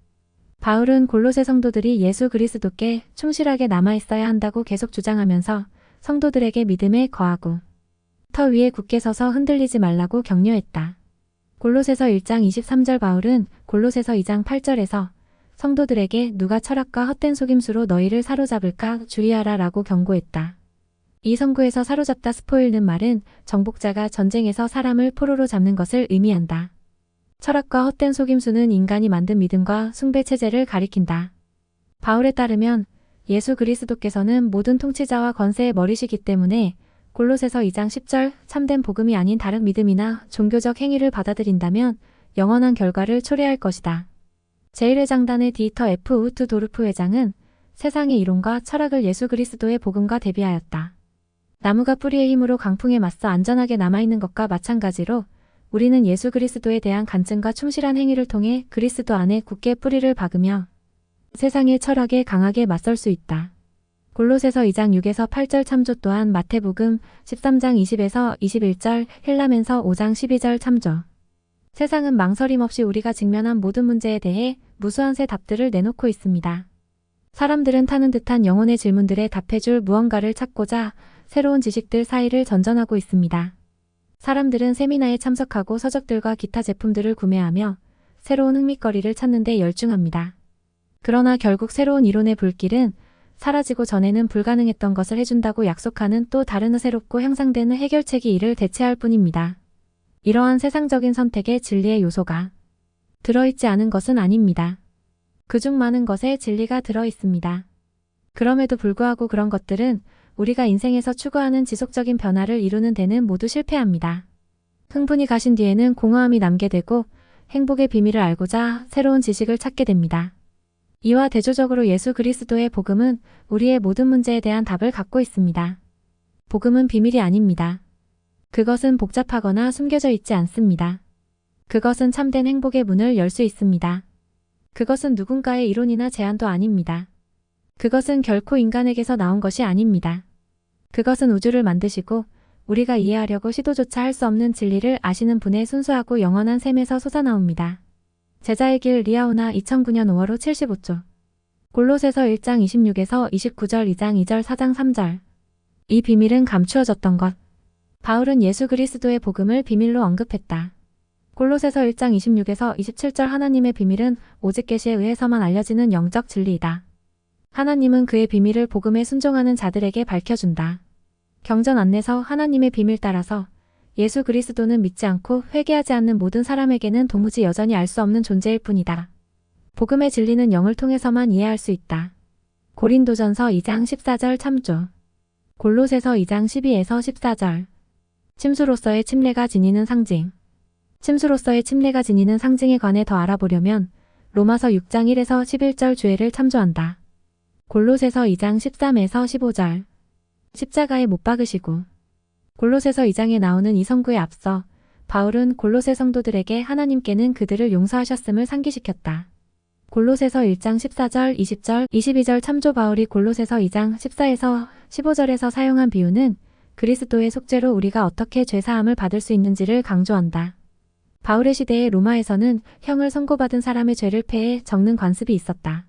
바울은 골로새 성도들이 예수 그리스도께 충실하게 남아있어야 한다고 계속 주장하면서 성도들에게 믿음에 거하고 터 위에 굳게 서서 흔들리지 말라고 격려했다. 골로새서 1장 23절 바울은 골로새서 2장 8절에서 성도들에게 누가 철학과 헛된 속임수로 너희를 사로잡을까 주의하라 라고 경고했다. 이 성구에서 사로잡다 스포일는 말은 정복자가 전쟁에서 사람을 포로로 잡는 것을 의미한다. 철학과 헛된 속임수는 인간이 만든 믿음과 숭배 체제를 가리킨다. 바울에 따르면 예수 그리스도께서는 모든 통치자와 권세의 머리시기 때문에 골로새서 2장 10절 참된 복음이 아닌 다른 믿음이나 종교적 행위를 받아들인다면 영원한 결과를 초래할 것이다. 제1회장단의 디이터 F. 우트 도르프 회장은 세상의 이론과 철학을 예수 그리스도의 복음과 대비하였다. 나무가 뿌리의 힘으로 강풍에 맞서 안전하게 남아있는 것과 마찬가지로 우리는 예수 그리스도에 대한 간증과 충실한 행위를 통해 그리스도 안에 굳게 뿌리를 박으며 세상의 철학에 강하게 맞설 수 있다. 골로새서 2장 6에서 8절 참조 또한 마태복음 13장 20에서 21절 헬라멘서 5장 12절 참조 세상은 망설임 없이 우리가 직면한 모든 문제에 대해 무수한 새 답들을 내놓고 있습니다. 사람들은 타는 듯한 영혼의 질문들에 답해줄 무언가를 찾고자 새로운 지식들 사이를 전전하고 있습니다. 사람들은 세미나에 참석하고 서적들과 기타 제품들을 구매하며 새로운 흥미거리를 찾는 데 열중합니다. 그러나 결국 새로운 이론의 불길은 사라지고 전에는 불가능했던 것을 해준다고 약속하는 또 다른 새롭고 향상되는 해결책이 이를 대체할 뿐입니다. 이러한 세상적인 선택에 진리의 요소가 들어있지 않은 것은 아닙니다. 그중 많은 것에 진리가 들어있습니다. 그럼에도 불구하고 그런 것들은 우리가 인생에서 추구하는 지속적인 변화를 이루는 데는 모두 실패합니다. 흥분이 가신 뒤에는 공허함이 남게 되고 행복의 비밀을 알고자 새로운 지식을 찾게 됩니다. 이와 대조적으로 예수 그리스도의 복음은 우리의 모든 문제에 대한 답을 갖고 있습니다. 복음은 비밀이 아닙니다. 그것은 복잡하거나 숨겨져 있지 않습니다. 그것은 참된 행복의 문을 열 수 있습니다. 그것은 누군가의 이론이나 제안도 아닙니다. 그것은 결코 인간에게서 나온 것이 아닙니다. 그것은 우주를 만드시고 우리가 이해하려고 시도조차 할 수 없는 진리를 아시는 분의 순수하고 영원한 셈에서 솟아나옵니다. 제자의 길 리아오나 2009년 5월 후 75조 골로새서 1장 26에서 29절 2장 2절 4장 3절 이 비밀은 감추어졌던 것. 바울은 예수 그리스도의 복음을 비밀로 언급했다. 골로새서 1장 26에서 27절 하나님의 비밀은 오직 계시에 의해서만 알려지는 영적 진리이다. 하나님은 그의 비밀을 복음에 순종하는 자들에게 밝혀준다. 경전 안내서 하나님의 비밀 따라서 예수 그리스도는 믿지 않고 회개하지 않는 모든 사람에게는 도무지 여전히 알 수 없는 존재일 뿐이다. 복음의 진리는 영을 통해서만 이해할 수 있다. 고린도전서 2장 14절 참조 골로새서 2장 12에서 14절 침수로서의 침례가 지니는 상징 침수로서의 침례가 지니는 상징에 관해 더 알아보려면 로마서 6장 1에서 11절 주애를 참조한다. 골로새서 2장 13에서 15절 십자가에 못 박으시고 골로새서 2장에 나오는 이 성구에 앞서 바울은 골로새 성도들에게 하나님께는 그들을 용서하셨음을 상기시켰다. 골로새서 1장 14절, 20절, 22절 참조 바울이 골로새서 2장 14에서 15절에서 사용한 비유는 그리스도의 속죄로 우리가 어떻게 죄사함을 받을 수 있는지를 강조한다. 바울의 시대의 로마에서는 형을 선고받은 사람의 죄를 패해 적는 관습이 있었다.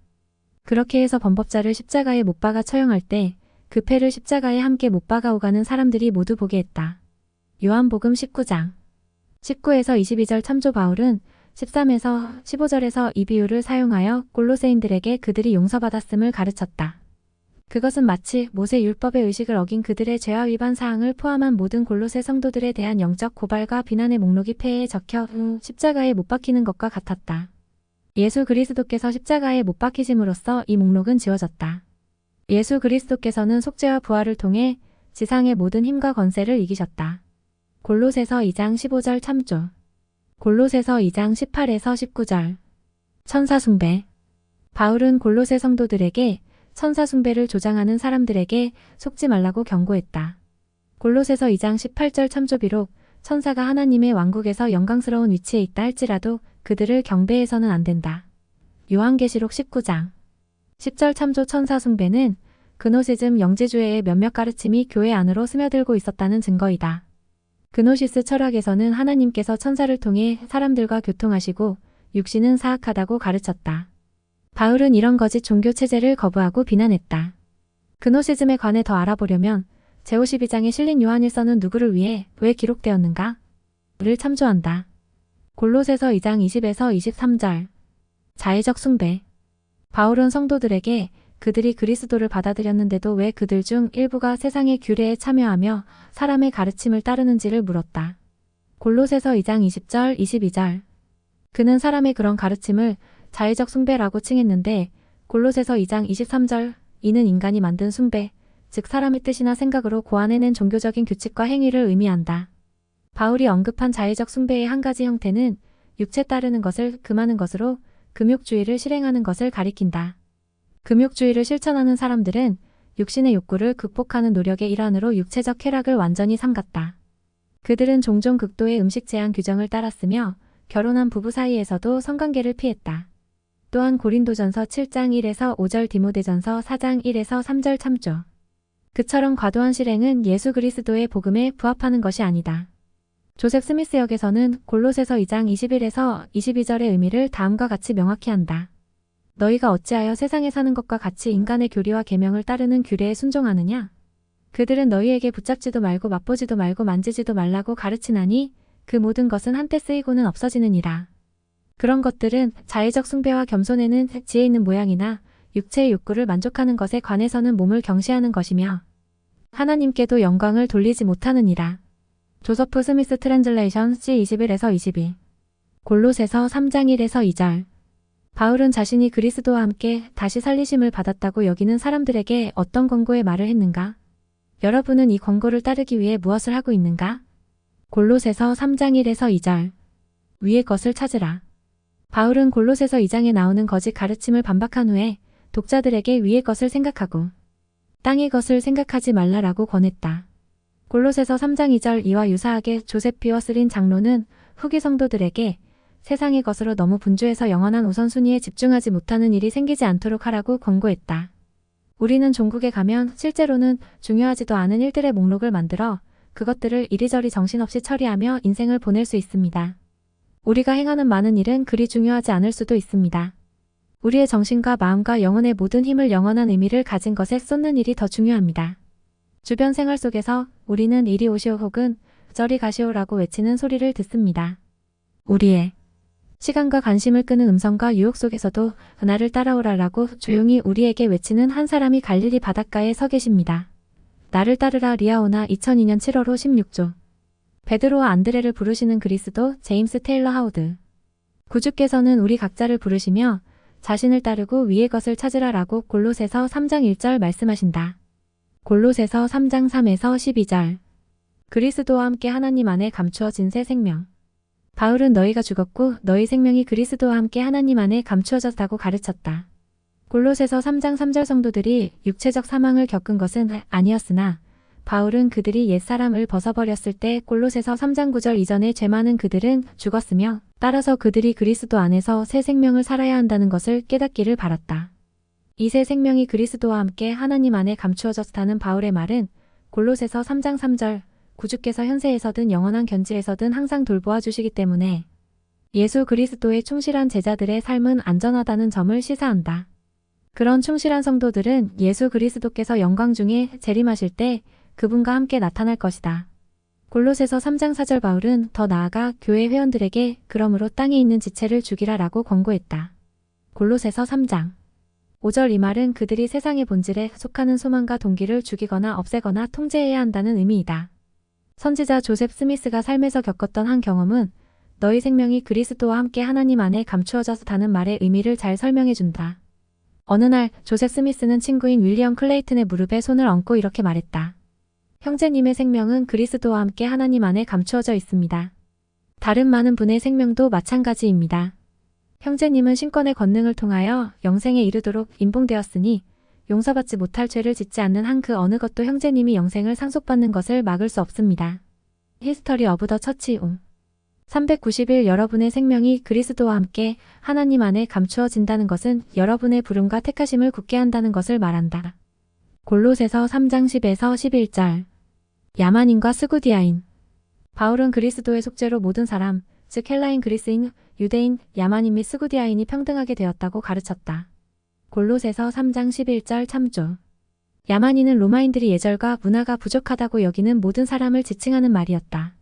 그렇게 해서 범법자를 십자가에 못 박아 처형할 때 그 패를 십자가에 함께 못 박아 오가는 사람들이 모두 보게 했다. 요한복음 19장 19에서 22절 참조 바울은 13에서 15절에서 이 비유를 사용하여 골로새인들에게 그들이 용서받았음을 가르쳤다. 그것은 마치 모세 율법의 의식을 어긴 그들의 죄와 위반 사항을 포함한 모든 골로새 성도들에 대한 영적 고발과 비난의 목록이 폐에 적혀 십자가에 못 박히는 것과 같았다. 예수 그리스도께서 십자가에 못 박히심으로써 이 목록은 지워졌다. 예수 그리스도께서는 속죄와 부활을 통해 지상의 모든 힘과 권세를 이기셨다. 골로새서 2장 15절 참조. 골로새서 2장 18에서 19절. 천사 숭배. 바울은 골로새 성도들에게 천사 숭배를 조장하는 사람들에게 속지 말라고 경고했다. 골로새서 2장 18절 참조. 비록 천사가 하나님의 왕국에서 영광스러운 위치에 있다 할지라도 그들을 경배해서는 안 된다. 요한계시록 19장 10절 참조. 천사 숭배는 그노시즘 영지주의의 몇몇 가르침이 교회 안으로 스며들고 있었다는 증거이다. 그노시스 철학에서는 하나님께서 천사를 통해 사람들과 교통하시고 육신은 사악하다고 가르쳤다. 바울은 이런 거짓 종교 체제를 거부하고 비난했다. 그노시즘에 관해 더 알아보려면 제52장에 실린 요한일서는 누구를 위해 왜 기록되었는가? 를 참조한다. 골로새서 2장 20에서 23절. 자의적 숭배. 바울은 성도들에게 그들이 그리스도를 받아들였는데도 왜 그들 중 일부가 세상의 규례에 참여하며 사람의 가르침을 따르는지를 물었다. 골로새서 2장 20절, 22절. 그는 사람의 그런 가르침을 자의적 숭배라고 칭했는데 골로새서 2장 23절, 이는 인간이 만든 숭배, 즉 사람의 뜻이나 생각으로 고안해낸 종교적인 규칙과 행위를 의미한다. 바울이 언급한 자의적 숭배의 한 가지 형태는 육체 따르는 것을 금하는 것으로 금욕주의를 실행하는 것을 가리킨다. 금욕주의를 실천하는 사람들은 육신의 욕구를 극복하는 노력의 일환으로 육체적 쾌락을 완전히 삼갔다. 그들은 종종 극도의 음식 제한 규정을 따랐으며 결혼한 부부 사이에서도 성관계를 피했다. 또한 고린도전서 7장 1에서 5절, 디모데전서 4장 1에서 3절 참조. 그처럼 과도한 실행은 예수 그리스도의 복음에 부합하는 것이 아니다. 조셉 스미스 역에서는 골로새서 2장 21에서 22절의 의미를 다음과 같이 명확히 한다. 너희가 어찌하여 세상에 사는 것과 같이 인간의 교리와 계명을 따르는 규례에 순종하느냐? 그들은 너희에게 붙잡지도 말고 맛보지도 말고 만지지도 말라고 가르치나니 그 모든 것은 한때 쓰이고는 없어지느니라. 그런 것들은 자의적 숭배와 겸손에는 지혜 있는 모양이나 육체의 욕구를 만족하는 것에 관해서는 몸을 경시하는 것이며 하나님께도 영광을 돌리지 못하느니라. 조서프 스미스 트랜즐레이션 C21에서 22. 골로새서 3장 1에서 2절. 바울은 자신이 그리스도와 함께 다시 살리심을 받았다고 여기는 사람들에게 어떤 권고의 말을 했는가? 여러분은 이 권고를 따르기 위해 무엇을 하고 있는가? 골로새서 3장 1에서 2절. 위의 것을 찾으라. 바울은 골로새서 2장에 나오는 거짓 가르침을 반박한 후에 독자들에게 위의 것을 생각하고 땅의 것을 생각하지 말라라고 권했다. 골로새서 3장 2절 이와 유사하게 조셉 비워스린 장로는 후기 성도들에게 세상의 것으로 너무 분주해서 영원한 우선순위에 집중하지 못하는 일이 생기지 않도록 하라고 권고했다. 우리는 종국에 가면 실제로는 중요하지도 않은 일들의 목록을 만들어 그것들을 이리저리 정신없이 처리하며 인생을 보낼 수 있습니다. 우리가 행하는 많은 일은 그리 중요하지 않을 수도 있습니다. 우리의 정신과 마음과 영혼의 모든 힘을 영원한 의미를 가진 것에 쏟는 일이 더 중요합니다. 주변 생활 속에서 우리는 이리 오시오 혹은 저리 가시오라고 외치는 소리를 듣습니다. 우리의 시간과 관심을 끄는 음성과 유혹 속에서도 나를 따라오라라고 조용히 우리에게 외치는 한 사람이 갈릴리 바닷가에 서 계십니다. 나를 따르라 리아오나 2002년 7월 16조. 베드로와 안드레를 부르시는 그리스도 제임스 테일러 하우드. 구주께서는 우리 각자를 부르시며 자신을 따르고 위의 것을 찾으라라고 골로새서 3장 1절 말씀하신다. 골로새서 3장 3에서 12절. 그리스도와 함께 하나님 안에 감추어진 새 생명. 바울은 너희가 죽었고 너희 생명이 그리스도와 함께 하나님 안에 감추어졌다고 가르쳤다. 골로새서 3장 3절 성도들이 육체적 사망을 겪은 것은 아니었으나 바울은 그들이 옛사람을 벗어버렸을 때 골로새서 3장 9절 이전에 죄 많은 그들은 죽었으며 따라서 그들이 그리스도 안에서 새 생명을 살아야 한다는 것을 깨닫기를 바랐다. 이 새 생명이 그리스도와 함께 하나님 안에 감추어졌다는 바울의 말은 골로새서 3장 3절. 구주께서 현세에서든 영원한 견지에서든 항상 돌보아 주시기 때문에 예수 그리스도의 충실한 제자들의 삶은 안전하다는 점을 시사한다. 그런 충실한 성도들은 예수 그리스도께서 영광 중에 재림하실 때 그분과 함께 나타날 것이다. 골로새서 3장 4절. 바울은 더 나아가 교회 회원들에게 그러므로 땅에 있는 지체를 죽이라라고 권고했다. 골로새서 3장 5절. 이 말은 그들이 세상의 본질에 속하는 소망과 동기를 죽이거나 없애거나 통제해야 한다는 의미이다. 선지자 조셉 스미스가 삶에서 겪었던 한 경험은 너희 생명이 그리스도와 함께 하나님 안에 감추어졌다는 말의 의미를 잘 설명해준다. 어느 날 조셉 스미스는 친구인 윌리엄 클레이튼의 무릎에 손을 얹고 이렇게 말했다. 형제님의 생명은 그리스도와 함께 하나님 안에 감추어져 있습니다. 다른 많은 분의 생명도 마찬가지입니다. 형제님은 신권의 권능을 통하여 영생에 이르도록 인봉되었으니 용서받지 못할 죄를 짓지 않는 한 그 어느 것도 형제님이 영생을 상속받는 것을 막을 수 없습니다. 히스터리 오브 더 처치 391. 여러분의 생명이 그리스도와 함께 하나님 안에 감추어진다는 것은 여러분의 부름과 택하심을 굳게 한다는 것을 말한다. 골로새서 3장 10에서 11절. 야만인과 스구디아인. 바울은 그리스도의 속죄로 모든 사람, 즉 헬라인, 그리스인, 유대인, 야만인 및 스구디아인이 평등하게 되었다고 가르쳤다. 골로새서 3장 11절. 참조. 야만인은 로마인들이 예절과 문화가 부족하다고 여기는 모든 사람을 지칭하는 말이었다.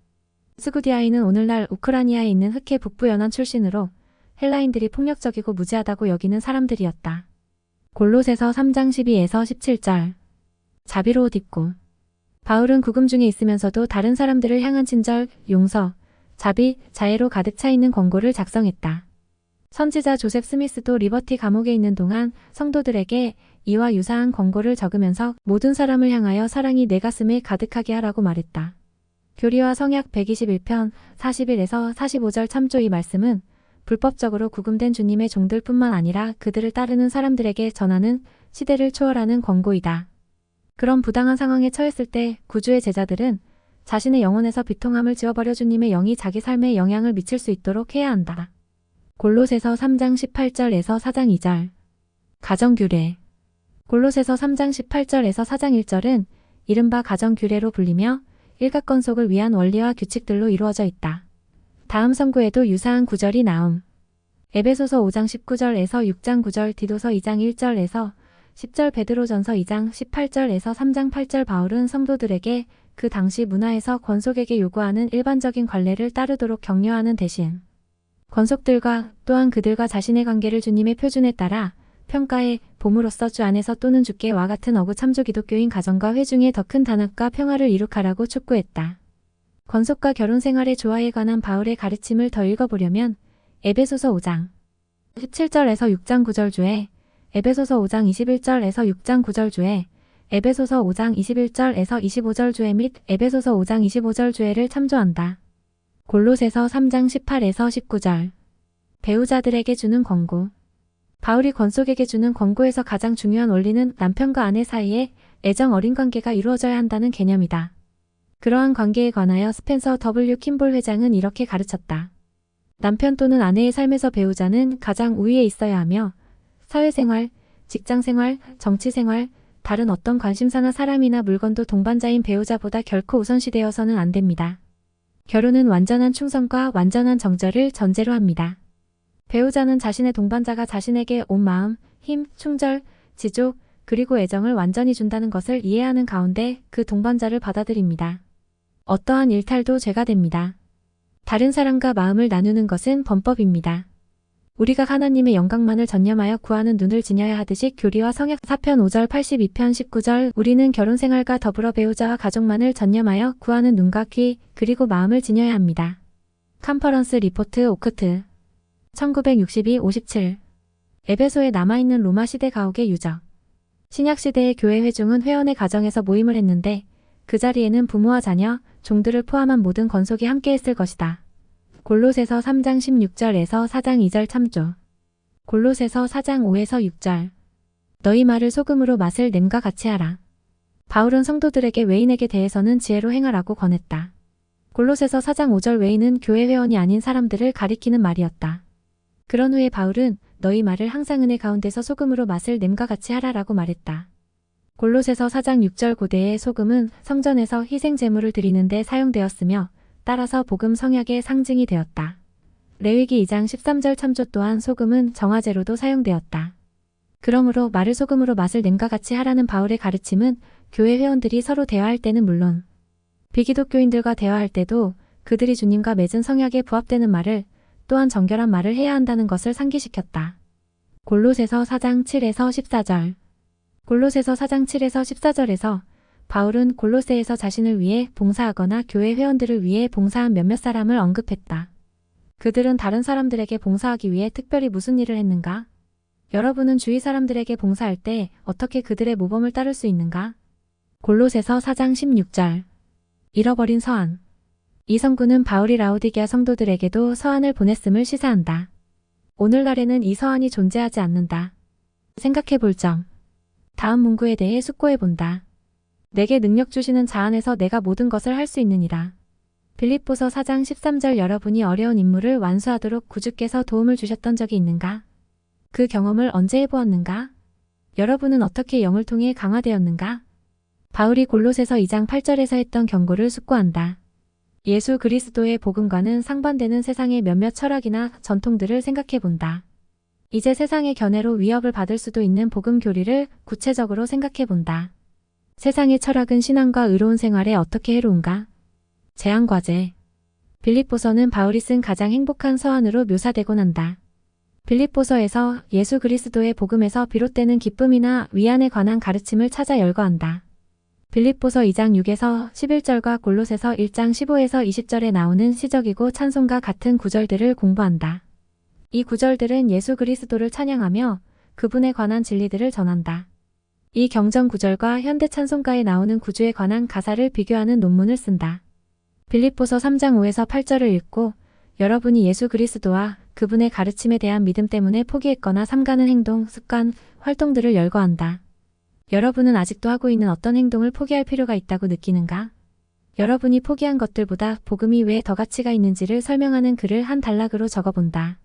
스구디아인은 오늘날 우크라이나에 있는 흑해 북부 연안 출신으로 헬라인들이 폭력적이고 무지하다고 여기는 사람들이었다. 골로새서 3장 12에서 17절. 자비로 옷 입고. 바울은 구금 중에 있으면서도 다른 사람들을 향한 친절, 용서, 자비, 자애로 가득 차 있는 권고를 작성했다. 선지자 조셉 스미스도 리버티 감옥에 있는 동안 성도들에게 이와 유사한 권고를 적으면서 모든 사람을 향하여 사랑이 내 가슴에 가득하게 하라고 말했다. 교리와 성약 121편 41에서 45절. 참조. 이 말씀은 불법적으로 구금된 주님의 종들뿐만 아니라 그들을 따르는 사람들에게 전하는 시대를 초월하는 권고이다. 그런 부당한 상황에 처했을 때 구주의 제자들은 자신의 영혼에서 비통함을 지워버려 주님의 영이 자기 삶에 영향을 미칠 수 있도록 해야 한다. 골로새서 3장 18절에서 4장 2절. 가정규례. 골로새서 3장 18절에서 4장 1절은 이른바 가정규례로 불리며 일가건속을 위한 원리와 규칙들로 이루어져 있다. 다음 성구에도 유사한 구절이 나옴. 에베소서 5장 19절에서 6장 9절, 디도서 2장 1절에서 10절, 베드로전서 2장 18절에서 3장 8절. 바울은 성도들에게 그 당시 문화에서 권속에게 요구하는 일반적인 관례를 따르도록 격려하는 대신 권속들과 또한 그들과 자신의 관계를 주님의 표준에 따라 평가해 봄으로써 주 안에서 또는 주께와 같은 어구 참조 기독교인 가정과 회중의 더 큰 단합과 평화를 이룩하라고 촉구했다. 권속과 결혼 생활의 조화에 관한 바울의 가르침을 더 읽어보려면 에베소서 5장 17절에서 6장 9절 주에, 에베소서 5장 21절에서 6장 9절 주에, 에베소서 5장 21절에서 25절 주에 및 에베소서 5장 25절 주에를 참조한다. 골로새서 3장 18에서 19절. 배우자들에게 주는 권고. 바울이 권속에게 주는 권고에서 가장 중요한 원리는 남편과 아내 사이에 애정 어린 관계가 이루어져야 한다는 개념이다. 그러한 관계에 관하여 스펜서 W. 킴볼 회장은 이렇게 가르쳤다. 남편 또는 아내의 삶에서 배우자는 가장 우위에 있어야 하며 사회생활, 직장생활, 정치생활, 다른 어떤 관심사나 사람이나 물건도 동반자인 배우자보다 결코 우선시되어서는 안 됩니다. 결혼은 완전한 충성과 완전한 정절을 전제로 합니다. 배우자는 자신의 동반자가 자신에게 온 마음, 힘, 충절, 지조, 그리고 애정을 완전히 준다는 것을 이해하는 가운데 그 동반자를 받아들입니다. 어떠한 일탈도 죄가 됩니다. 다른 사람과 마음을 나누는 것은 범법입니다. 우리가 하나님의 영광만을 전념하여 구하는 눈을 지녀야 하듯이 교리와 성약 4편 5절 82편 19절. 우리는 결혼생활과 더불어 배우자와 가족만을 전념하여 구하는 눈과 귀 그리고 마음을 지녀야 합니다. 컨퍼런스 리포트 오크트 1962-57. 에베소에 남아있는 로마 시대 가옥의 유적. 신약시대의 교회 회중은 회원의 가정에서 모임을 했는데 그 자리에는 부모와 자녀, 종들을 포함한 모든 권속이 함께했을 것이다. 골로새서 3장 16절에서 4장 2절 참조. 골로새서 4장 5에서 6절. 너희 말을 소금으로 맛을 냄과 같이 하라. 바울은 성도들에게 외인에게 대해서는 지혜로 행하라고 권했다. 골로새서 4장 5절 외인은 교회 회원이 아닌 사람들을 가리키는 말이었다. 그런 후에 바울은 너희 말을 항상 은혜 가운데서 소금으로 맛을 냄과 같이 하라라고 말했다. 골로새서 4장 6절 고대의 소금은 성전에서 희생 제물을 드리는 데 사용되었으며 따라서 복음 성약의 상징이 되었다. 레위기 2장 13절 참조 또한 소금은 정화제로도 사용되었다. 그러므로 말을 소금으로 맛을 냄과 같이 하라는 바울의 가르침은 교회 회원들이 서로 대화할 때는 물론 비기독교인들과 대화할 때도 그들이 주님과 맺은 성약에 부합되는 말을 또한 정결한 말을 해야 한다는 것을 상기시켰다. 골로새서 4장 7에서 14절. 골로새서 4장 7에서 14절에서 바울은 골로새에서 자신을 위해 봉사하거나 교회 회원들을 위해 봉사한 몇몇 사람을 언급했다. 그들은 다른 사람들에게 봉사하기 위해 특별히 무슨 일을 했는가? 여러분은 주위 사람들에게 봉사할 때 어떻게 그들의 모범을 따를 수 있는가? 골로새서 4장 16절. 잃어버린 서한. 이 성구는 바울이 라오디게아 성도들에게도 서한을 보냈음을 시사한다. 오늘날에는 이 서한이 존재하지 않는다. 생각해 볼 점. 다음 문구에 대해 숙고해 본다. 내게 능력 주시는 자 안에서 내가 모든 것을 할 수 있느니라. 빌립보서 4장 13절. 여러분이 어려운 임무를 완수하도록 구주께서 도움을 주셨던 적이 있는가? 그 경험을 언제 해보았는가? 여러분은 어떻게 영을 통해 강화되었는가? 바울이 골로새서 2장 8절에서 했던 경고를 숙고한다. 예수 그리스도의 복음과는 상반되는 세상의 몇몇 철학이나 전통들을 생각해 본다. 이제 세상의 견해로 위협을 받을 수도 있는 복음 교리를 구체적으로 생각해 본다. 세상의 철학은 신앙과 의로운 생활에 어떻게 해로운가? 제한과제. 빌립보서는 바울이 쓴 가장 행복한 서한으로 묘사되곤 한다. 빌립보서에서 예수 그리스도의 복음에서 비롯되는 기쁨이나 위안에 관한 가르침을 찾아 열거한다. 빌립보서 2장 6에서 11절과 골로새서 1장 15에서 20절에 나오는 시적이고 찬송과 같은 구절들을 공부한다. 이 구절들은 예수 그리스도를 찬양하며 그분에 관한 진리들을 전한다. 이 경전 구절과 현대 찬송가에 나오는 구주에 관한 가사를 비교하는 논문을 쓴다. 빌립보서 3장 5에서 8절을 읽고 여러분이 예수 그리스도와 그분의 가르침에 대한 믿음 때문에 포기했거나 삼가는 행동, 습관, 활동들을 열거한다. 여러분은 아직도 하고 있는 어떤 행동을 포기할 필요가 있다고 느끼는가? 여러분이 포기한 것들보다 복음이 왜 더 가치가 있는지를 설명하는 글을 한 단락으로 적어본다.